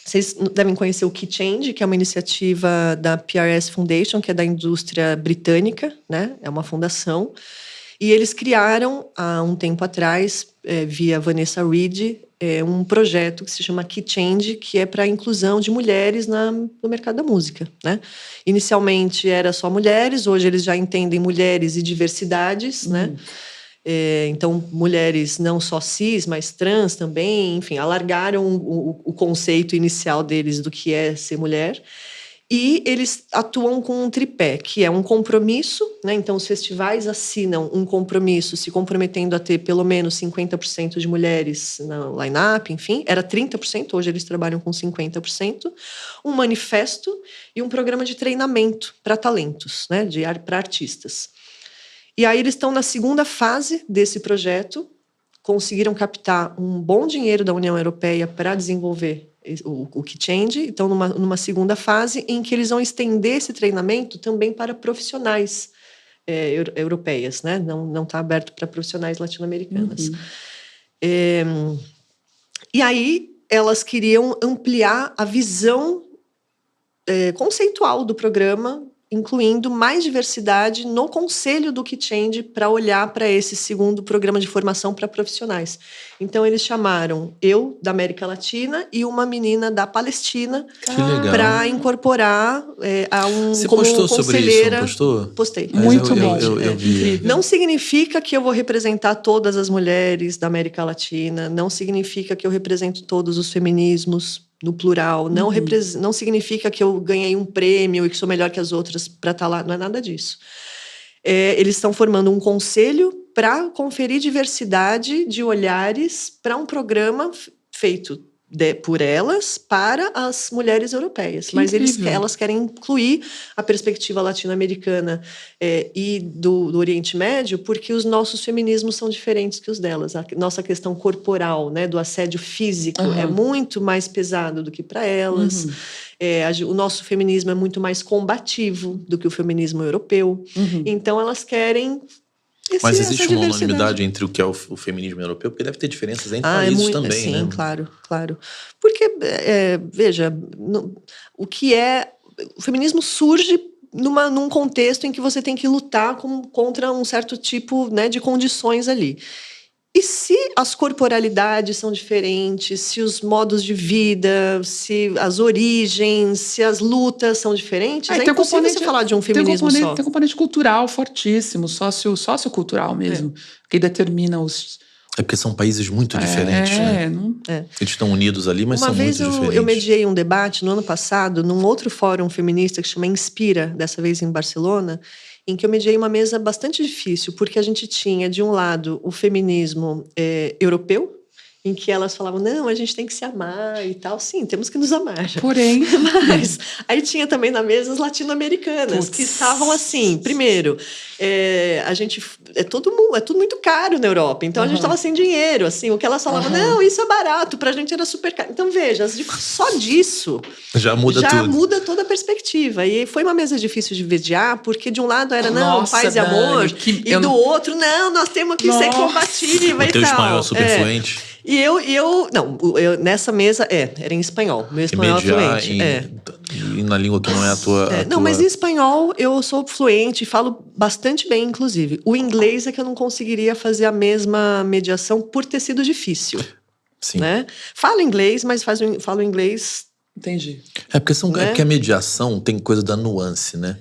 Vocês devem conhecer o Key Change, que é uma iniciativa da PRS Foundation, que é da indústria britânica, né? É uma fundação. E eles criaram, há um tempo atrás, via Vanessa Reed, um projeto que se chama Key Change, que é para a inclusão de mulheres no mercado da música, né? Inicialmente era só mulheres, hoje eles já entendem mulheres e diversidades, né? Então, mulheres não só cis, mas trans também, enfim, alargaram o conceito inicial deles do que é ser mulher. E eles atuam com um tripé, que é um compromisso, né? Então, os festivais assinam um compromisso, se comprometendo a ter pelo menos 50% de mulheres na line-up, enfim. Era 30%, hoje eles trabalham com 50%. Um manifesto e um programa de treinamento para talentos, né? Para artistas. E aí eles estão na segunda fase desse projeto, conseguiram captar um bom dinheiro da União Europeia para desenvolver o Key Change. Então, numa segunda fase, em que eles vão estender esse treinamento também para profissionais europeias, né? Não está aberto para profissionais latino-americanas. E aí, elas queriam ampliar a visão conceitual do programa, incluindo mais diversidade no conselho do Key Change para olhar para esse segundo programa de formação para profissionais. Então, eles chamaram eu, da América Latina, e uma menina da Palestina para incorporar Você como postou sobre isso, não postou? Postei. Muito bom. Eu vi. Não significa que eu vou representar todas as mulheres da América Latina, não significa que eu represento todos os feminismos, no plural, não significa que eu ganhei um prêmio e que sou melhor que as outras para estar lá, não é nada disso. Eles estão formando um conselho para conferir diversidade de olhares para um programa feito por elas para as mulheres europeias. Mas elas querem incluir a perspectiva latino-americana e do Oriente Médio, porque os nossos feminismos são diferentes que os delas. A nossa questão corporal, né, do assédio físico, é muito mais pesado do que para elas. O nosso feminismo é muito mais combativo do que o feminismo europeu. Então, elas querem... Mas existe uma unanimidade entre o que é o feminismo europeu? Porque deve ter diferenças entre países também, sim, né? Sim, claro. Porque, veja, o que é... O feminismo surge num contexto em que você tem que lutar contra um certo tipo, né, de condições ali. E se as corporalidades são diferentes, se os modos de vida, se as origens, se as lutas são diferentes, é impossível você falar de um feminismo só. Tem um componente cultural fortíssimo, sociocultural mesmo, que determina os... É porque são países muito diferentes, né? Eles estão unidos ali, mas são muito diferentes. Uma vez eu mediei um debate no ano passado, num outro fórum feminista que chama Inspira, dessa vez em Barcelona, em que eu mediei uma mesa bastante difícil, porque a gente tinha, de um lado, o feminismo europeu em que elas falavam, não, a gente tem que se amar e tal. Sim, temos que nos amar. Porém... Mas aí tinha também na mesa as latino-americanas, que estavam assim, primeiro, a gente... É tudo muito caro na Europa, então a gente estava sem dinheiro, assim, o que elas falavam, não, isso é barato, pra gente era super caro. Então, veja, só disso já muda tudo. Muda toda a perspectiva. E foi uma mesa difícil de mediar, porque de um lado era, não, paz e amor, e do outro, não, nós temos que ser combativa e tal. O teu espanhol é super fluente? E eu nessa mesa, era em espanhol. Meu espanhol é fluente. E na língua que não é a tua... Não, mas em espanhol eu sou fluente, falo bastante bem, inclusive. O inglês é que eu não conseguiria fazer a mesma mediação por ter sido difícil. Sim. Né? Falo inglês, mas falo inglês... Entendi. Porque a mediação tem coisa da nuance, né?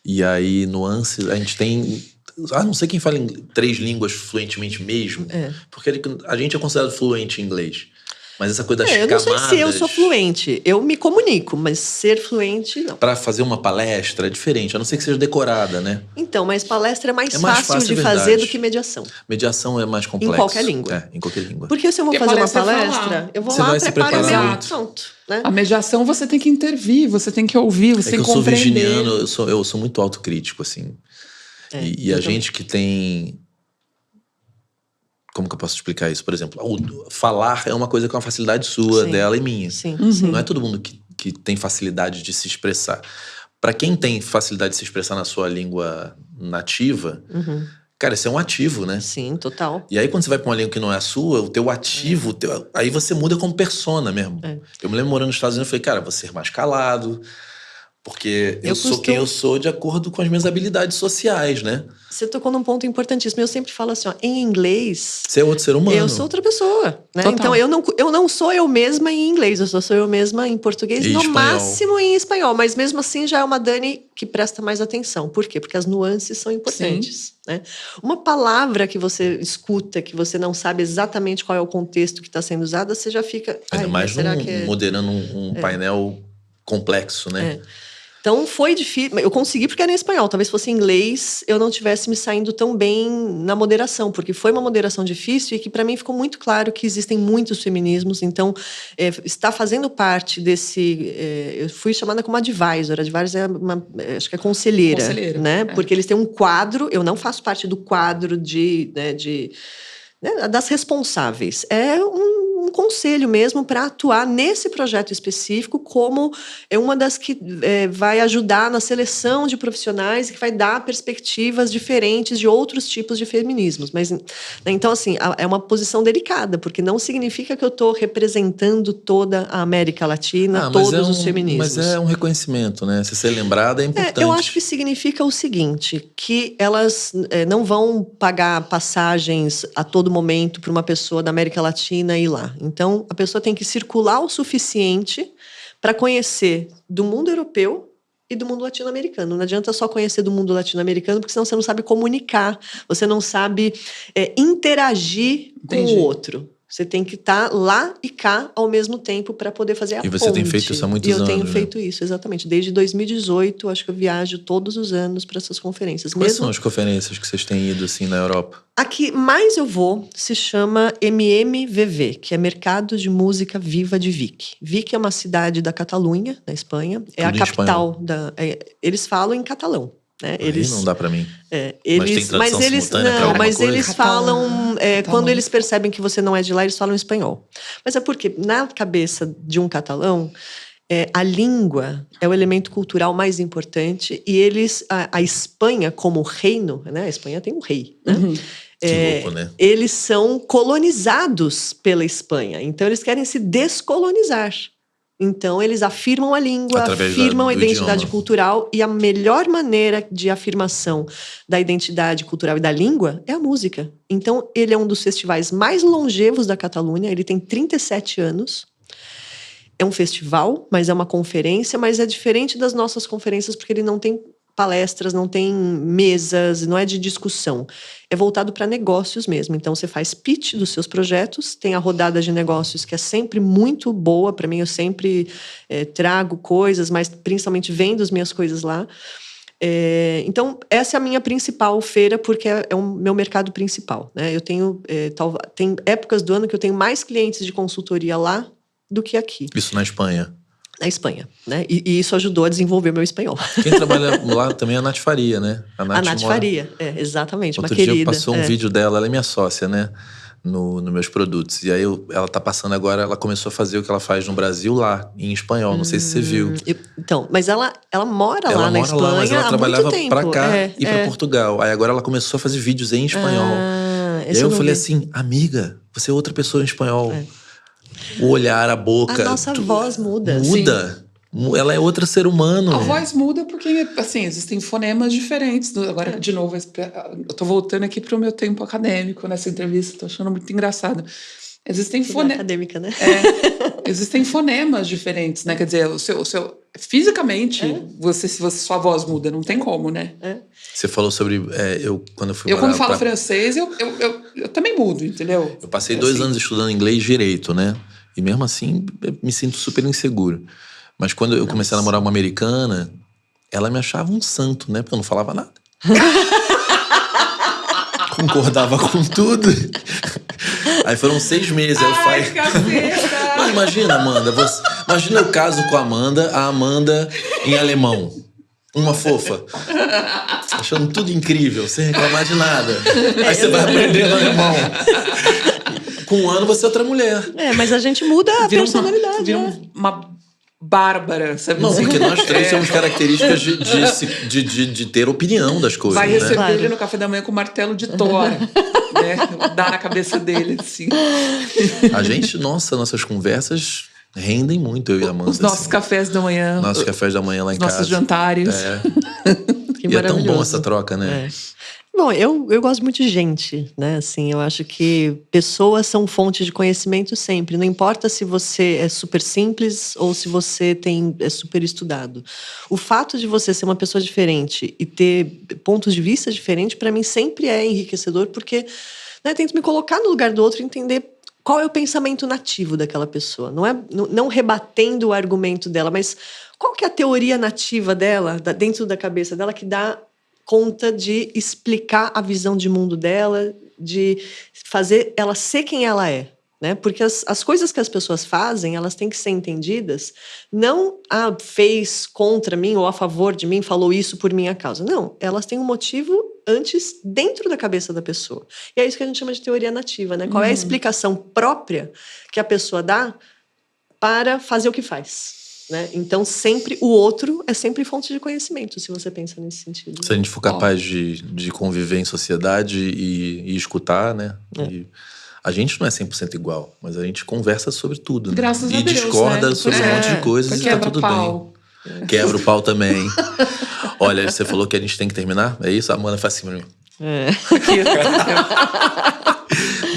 E aí, nuance, a gente tem... não sei quem fala 3 línguas fluentemente mesmo, porque a gente é considerado fluente em inglês. Mas essa coisa das camadas... Eu não sei se eu sou fluente. Eu me comunico, mas ser fluente, não. Para fazer uma palestra é diferente, a não ser que seja decorada, né? Então, mas palestra é mais fácil de fazer do que mediação. Mediação é mais complexo. Em qualquer língua. Em qualquer língua. Porque se eu vou fazer uma palestra, eu vou lá, preparo o meu, pronto. Né? A mediação você tem que intervir, você tem que ouvir, você tem que compreender. Eu sou virginiano, eu sou muito autocrítico, assim. E a gente que tem... Como que eu posso explicar isso? Por exemplo, falar é uma coisa que é uma facilidade sua, dela e minha. Sim. Não é todo mundo que tem facilidade de se expressar. Para quem tem facilidade de se expressar na sua língua nativa, cara, isso é um ativo, né? Sim, total. E aí quando você vai para uma língua que não é a sua, o teu ativo, aí você muda como persona mesmo. Eu me lembro morando nos Estados Unidos, eu falei, cara, vou ser mais calado, porque eu sou quem eu sou de acordo com as minhas habilidades sociais, né? Você tocou num ponto importantíssimo. Eu sempre falo assim, em inglês... Você é outro ser humano. Eu sou outra pessoa, né? Então, eu não sou eu mesma em inglês. Eu sou eu mesma em português, no máximo em espanhol. Mas mesmo assim, já é uma Dani que presta mais atenção. Por quê? Porque as nuances são importantes, né? Uma palavra que você escuta, que você não sabe exatamente qual é o contexto que está sendo usada, você já fica... Ainda mais moderando um painel complexo, né? Então foi difícil, eu consegui porque era em espanhol, talvez fosse em inglês eu não tivesse me saindo tão bem na moderação, porque foi uma moderação difícil e que para mim ficou muito claro que existem muitos feminismos, então está fazendo parte desse, eu fui chamada como advisor acho que é conselheira. Né? Porque eles têm um quadro, eu não faço parte do quadro das responsáveis, é um conselho mesmo para atuar nesse projeto específico como uma das que vai ajudar na seleção de profissionais e que vai dar perspectivas diferentes de outros tipos de feminismos. Mas, então, assim, é uma posição delicada, porque não significa que eu estou representando toda a América Latina, todos os feminismos. Mas é um reconhecimento, né? Se ser lembrada é importante. Eu acho que significa o seguinte, que elas não vão pagar passagens a todo momento para uma pessoa da América Latina ir lá. Então, a pessoa tem que circular o suficiente para conhecer do mundo europeu e do mundo latino-americano. Não adianta só conhecer do mundo latino-americano, porque senão você não sabe comunicar, você não sabe interagir com o outro. Você tem que estar lá e cá ao mesmo tempo para poder fazer a ponte. E você tem feito isso há muitos anos, eu tenho feito isso, exatamente. Desde 2018, acho que eu viajo todos os anos para essas conferências. Quais são as conferências que vocês têm ido assim na Europa? A que mais eu vou se chama MMVV, que é Mercado de Música Viva de Vic. Vic é uma cidade da Catalunha, na Espanha. É a capital da... eles falam em catalão. Né? Aí não dá para mim. Mas eles falam... quando eles percebem que você não é de lá, eles falam espanhol. Mas é porque, na cabeça de um catalão, a língua é o elemento cultural mais importante e eles... A Espanha, como reino... Né? A Espanha tem um rei, né? Que louco, né? Eles são colonizados pela Espanha. Então, eles querem se descolonizar. Então, eles afirmam a língua, afirmam a identidade cultural e a melhor maneira de afirmação da identidade cultural e da língua é a música. Então, ele é um dos festivais mais longevos da Catalunha, ele tem 37 anos. É um festival, mas é uma conferência, mas é diferente das nossas conferências porque ele não tem palestras, não tem mesas, não é de discussão. É voltado para negócios mesmo. Então, você faz pitch dos seus projetos, tem a rodada de negócios que é sempre muito boa. Para mim, eu sempre trago coisas, mas principalmente vendo as minhas coisas lá. Então, essa é a minha principal feira, porque é o meu mercado principal, né? Eu tenho tem épocas do ano que eu tenho mais clientes de consultoria lá do que aqui. Isso na Espanha? Na Espanha, né? E isso ajudou a desenvolver meu espanhol. Quem trabalha lá também é a Nath Faria, né? A Nath Faria, exatamente, Outro uma querida. dia passou um vídeo dela, ela é minha sócia, né? Nos meus produtos. E aí ela tá passando agora, ela começou a fazer o que ela faz no Brasil lá, em espanhol. Não sei se você viu. Então, mas ela mora lá na Espanha lá, mas ela há trabalhava muito tempo. pra cá e pra Portugal. Aí agora ela começou a fazer vídeos em espanhol. E aí eu falei assim, amiga, você é outra pessoa em espanhol. O olhar, a boca. A nossa voz muda. Muda. Sim. Ela é outro ser humano. A voz muda porque, assim, existem fonemas diferentes. Agora, de novo, eu tô voltando aqui pro meu tempo acadêmico nessa entrevista, tô achando muito engraçado. Existem fonemas. Acadêmica, né? Existem fonemas diferentes, né? Quer dizer, fisicamente, se sua voz muda, não tem como, né? Você falou sobre. Quando eu fui quando falo francês, eu também mudo, entendeu? Eu passei 2 anos estudando inglês direito, né? E mesmo assim, eu me sinto super inseguro. Mas quando eu comecei a namorar uma americana, ela me achava um santo, né? Porque eu não falava nada. Concordava com tudo. Aí foram 6 meses. Ai, caceta! Mas imagina, Amanda. Imagina eu caso com a Amanda em alemão. Uma fofa. Achando tudo incrível, sem reclamar de nada. Aí você vai aprendendo alemão. Com 1 ano você é outra mulher. Mas a gente muda a personalidade. Vira uma Bárbara, sabe? Não, porque nós 3 temos características de ter opinião das coisas. Vai receber Claro. ele no café da manhã com martelo de Thor, né? Dá na cabeça dele, assim. A gente, nossas conversas rendem muito, eu e a Amanda. Os nossos cafés da manhã. Nossos cafés da manhã lá em casa. Nossos jantares. Que E é tão bom maravilhoso. essa troca, né? Bom, eu gosto muito de gente, né? Assim, eu acho que pessoas são fonte de conhecimento sempre. Não importa se você é super simples ou se você é super estudado. O fato de você ser uma pessoa diferente e ter pontos de vista diferentes, para mim, sempre é enriquecedor, porque eu tento me colocar no lugar do outro e entender qual é o pensamento nativo daquela pessoa. Não rebatendo o argumento dela, mas qual que é a teoria nativa dela, dentro da cabeça dela, que dá conta de explicar a visão de mundo dela, de fazer ela ser quem ela é, né? Porque as coisas que as pessoas fazem, elas têm que ser entendidas, não fez contra mim ou a favor de mim, falou isso por minha causa. Não, elas têm um motivo antes dentro da cabeça da pessoa. E é isso que a gente chama de teoria nativa, né? Qual é a explicação própria que a pessoa dá para fazer o que faz? Né? Então, sempre o outro é sempre fonte de conhecimento, se você pensa nesse sentido. Se a gente for capaz de conviver em sociedade e escutar, né? E a gente não é 100% igual, mas a gente conversa sobre tudo, né? Graças a Deus, discorda né? sobre um monte de coisas e tá tudo pau. bem. Quebra o pau também. Olha, você falou que a gente tem que terminar? É isso? A Amanda faz assim pra mim.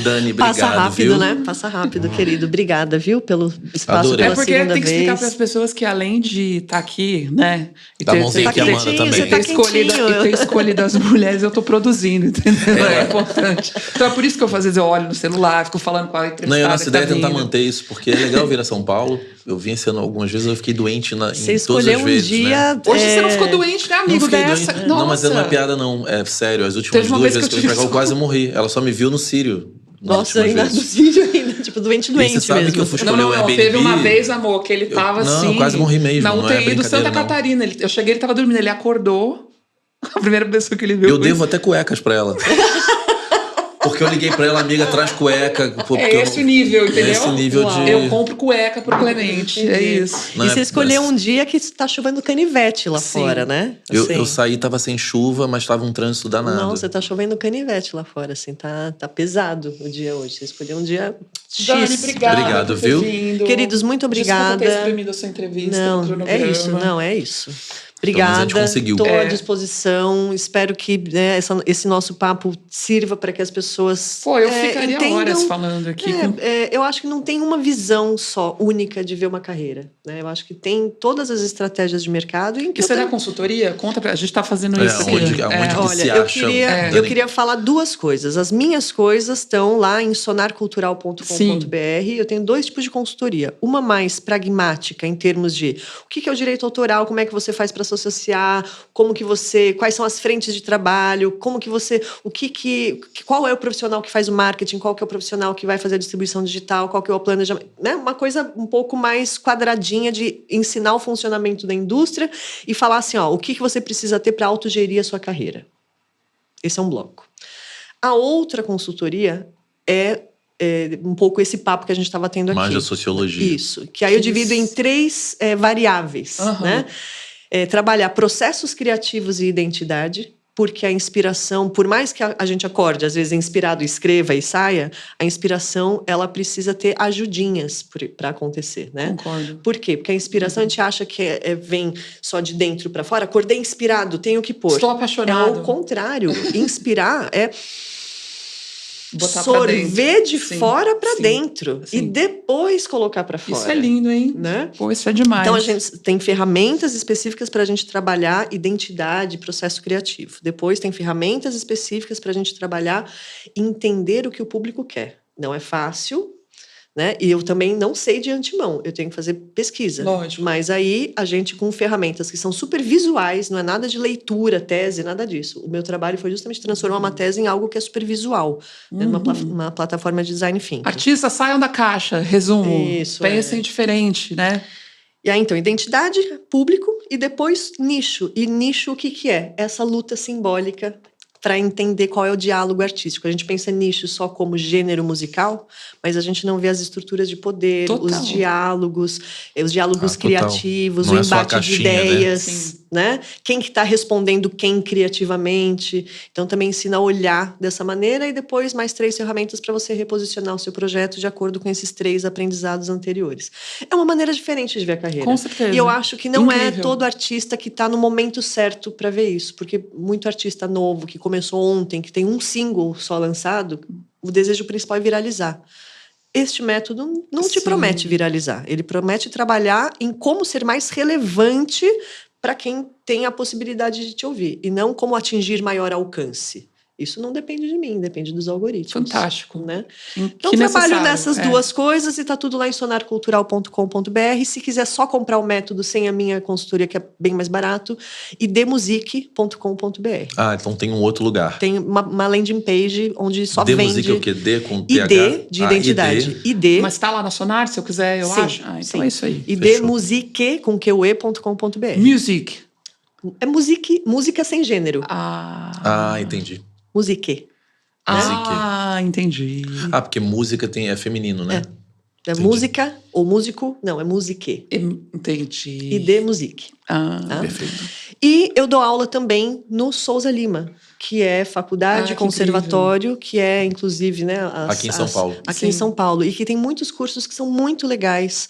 Dani, obrigado, Passa rápido, viu? né? Passa rápido, querido. Obrigada, viu? Pelo espaço Adorei. pela Porque segunda tem que explicar vez. para as pessoas que, além de estar aqui, né? E Tá bom, tem que Amanda também. Você tá quentinho. ter escolhido as mulheres, eu tô produzindo, entendeu? É importante. Então é por isso que eu, às vezes, eu olho no celular, fico falando com a entrevistada. Não, e a nossa ideia é tentar vindo. manter isso, porque é legal vir a São Paulo. Eu vim esse ano algumas vezes, eu fiquei doente em todas as escolheu vezes, dia. né? Hoje você não ficou doente, né, Não amigo? fiquei Dessa. doente. Nossa. Não, mas não é piada, não. É sério. As últimas Teve uma 2 vez vezes que que eu vim pra cá, eu quase morri. Ela só me viu no Sírio. Nossa, ainda no vídeo ainda. Tipo, doente E você sabe mesmo. que eu fui escolher o Não, Airbnb. teve uma vez, amor, que ele tava Não, assim. eu quase morri mesmo, Na não é UTI do brincadeira, Santa não. Catarina. Eu cheguei, ele tava dormindo, ele acordou. A primeira pessoa que ele viu. Eu devo até cuecas pra ela. Porque eu liguei pra ela, amiga, traz cueca. É esse o nível, entendeu? É esse o nível de... Eu compro cueca pro Clemente, é isso. Não E é- você escolheu um dia que tá chovendo canivete lá Sim. fora, né? Eu Assim. saí, tava sem chuva, mas tava um trânsito danado. Não, você tá chovendo canivete lá fora, assim, tá pesado o dia hoje. Você escolheu um dia X. Dani, obrigada. Obrigado, por ter viu? vindo. Queridos, muito obrigada. Desculpa ter espremido a sua entrevista. no Não, cronograma. é isso, não, é isso. Pelo menos a gente Obrigada, conseguiu. estou à É. disposição. Espero que esse nosso papo sirva para que as pessoas Pô, eu ficaria entendam. horas falando aqui. Eu acho que não tem uma visão só única de ver uma carreira, né? Eu acho que tem todas as estratégias de mercado. E você dá consultoria? Conta pra... A gente tá fazendo isso aqui. Onde que Olha, se eu acha? queria, Dani? eu queria falar 2 coisas. As minhas coisas estão lá em sonarcultural.com.br. Eu tenho 2 tipos de consultoria. Uma mais pragmática, em termos de o que é o direito autoral, como é que você faz para se associar, quais são as frentes de trabalho, qual é o profissional que faz o marketing, qual que é o profissional que vai fazer a distribuição digital, qual que é o planejamento, né? Uma coisa um pouco mais quadradinha de ensinar o funcionamento da indústria e falar assim, ó, o que você precisa ter para autogerir a sua carreira. Esse é um bloco. A outra consultoria é um pouco esse papo que a gente estava tendo aqui. Mais a sociologia. Isso. Que aí eu divido em 3 variáveis, né? Trabalhar processos criativos e identidade, porque a inspiração, por mais que a gente acorde, às vezes inspirado, escreva e saia, a inspiração, ela precisa ter ajudinhas para acontecer, né? Concordo. Por quê? Porque a inspiração a gente acha que vem só de dentro para fora. Acordei inspirado, tenho que pôr. Estou apaixonado. É o contrário. Inspirar é botar sorver de Sim, fora para sim, dentro sim. e depois colocar para fora. Isso é lindo, hein? Né? Pô, isso é demais. Então, a gente tem ferramentas específicas para a gente trabalhar identidade e processo criativo. Depois, tem ferramentas específicas para a gente trabalhar e entender o que o público quer. Não é fácil, né? E eu também não sei de antemão. Eu tenho que fazer pesquisa. Lógico. Mas aí, a gente com ferramentas que são super visuais, não é nada de leitura, tese, nada disso. O meu trabalho foi justamente transformar uma tese em algo que é super visual. Né? Uma plataforma de design thinking. Artistas, saiam da caixa, resumo. Isso, Pensem diferente, né? E aí, então, identidade, público e depois nicho. E nicho, o que é? Essa luta simbólica para entender qual é o diálogo artístico. A gente pensa nicho só como gênero musical, mas a gente não vê as estruturas de poder, Total. os diálogos criativos, não o é só a embate de caixinha, ideias, né? Quem que está respondendo quem criativamente. Então, também ensina a olhar dessa maneira e depois mais 3 ferramentas para você reposicionar o seu projeto de acordo com esses 3 aprendizados anteriores. É uma maneira diferente de ver a carreira. Com certeza. E eu acho que não é Incrível. todo artista que está no momento certo para ver isso, porque muito artista novo que começou ontem, que tem um single só lançado, o desejo principal é viralizar. Este método não te Sim. promete viralizar, ele promete trabalhar em como ser mais relevante para quem tem a possibilidade de te ouvir, e não como atingir maior alcance. Isso não depende de mim, depende dos algoritmos. Fantástico. Né? Que Então, trabalho necessário, nessas 2 coisas e tá tudo lá em sonarcultural.com.br. Se quiser só comprar o método sem a minha consultoria, que é bem mais barato, idmusic.com.br. Ah, então tem um outro lugar. Tem uma landing page onde só vende... Idmusic é o quê? D com TH? ID de identidade. ID. Mas tá lá na Sonar, se eu quiser, eu Sim, acho. Ah, então sim. é isso aí. idmusic com QE.com.br. Music. É música sem gênero. Ah, entendi. Musique. Ah, entendi. Ah, porque música é feminino, né? É música ou músico? Não, é musique. Entendi. ID Music. Ah, Tá? Perfeito. E eu dou aula também no Souza Lima, que é faculdade, que conservatório, que é inclusive, né, Aqui em São Paulo. Aqui Sim. em São Paulo, e que tem muitos cursos que são muito legais,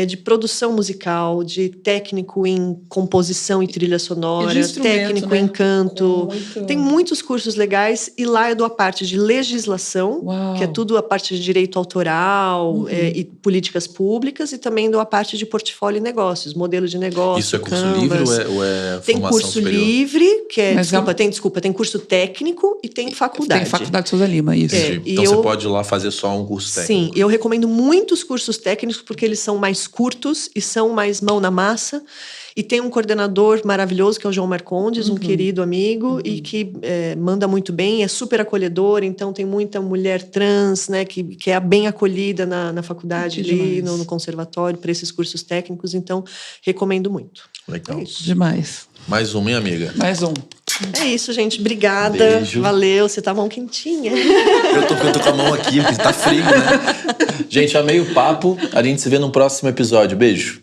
de produção musical, de técnico em composição e trilha sonora, E de instrumento, técnico né? em canto. Muito. Tem muitos cursos legais, e lá eu dou a parte de legislação, Uau. que é tudo a parte de direito autoral e políticas públicas, e também dou a parte de portfólio e negócios, modelo de negócio. Isso é curso Canvas. livre ou é Tem formação curso superior? livre, que é. Mas Tem curso técnico e tem faculdade. Tem Faculdade Souza Lima, isso. Entendi. e Então eu- você pode ir lá fazer só um curso técnico. Sim, eu recomendo muitos cursos técnicos porque eles são mais curtos e são mais mão na massa. E tem um coordenador maravilhoso, que é o João Marcondes, um querido amigo, e que manda muito bem, é super acolhedor. Então, tem muita mulher trans, né, que é bem acolhida na faculdade, Que ali, demais. no conservatório, para esses cursos técnicos. Então, recomendo muito. Legal. É isso. Demais. Mais uma, minha amiga. Mais um. É isso, gente. Obrigada. Beijo. Valeu. Você tá mão quentinha. Eu tô com a mão aqui, porque tá frio, né? Gente, amei o papo. A gente se vê no próximo episódio. Beijo.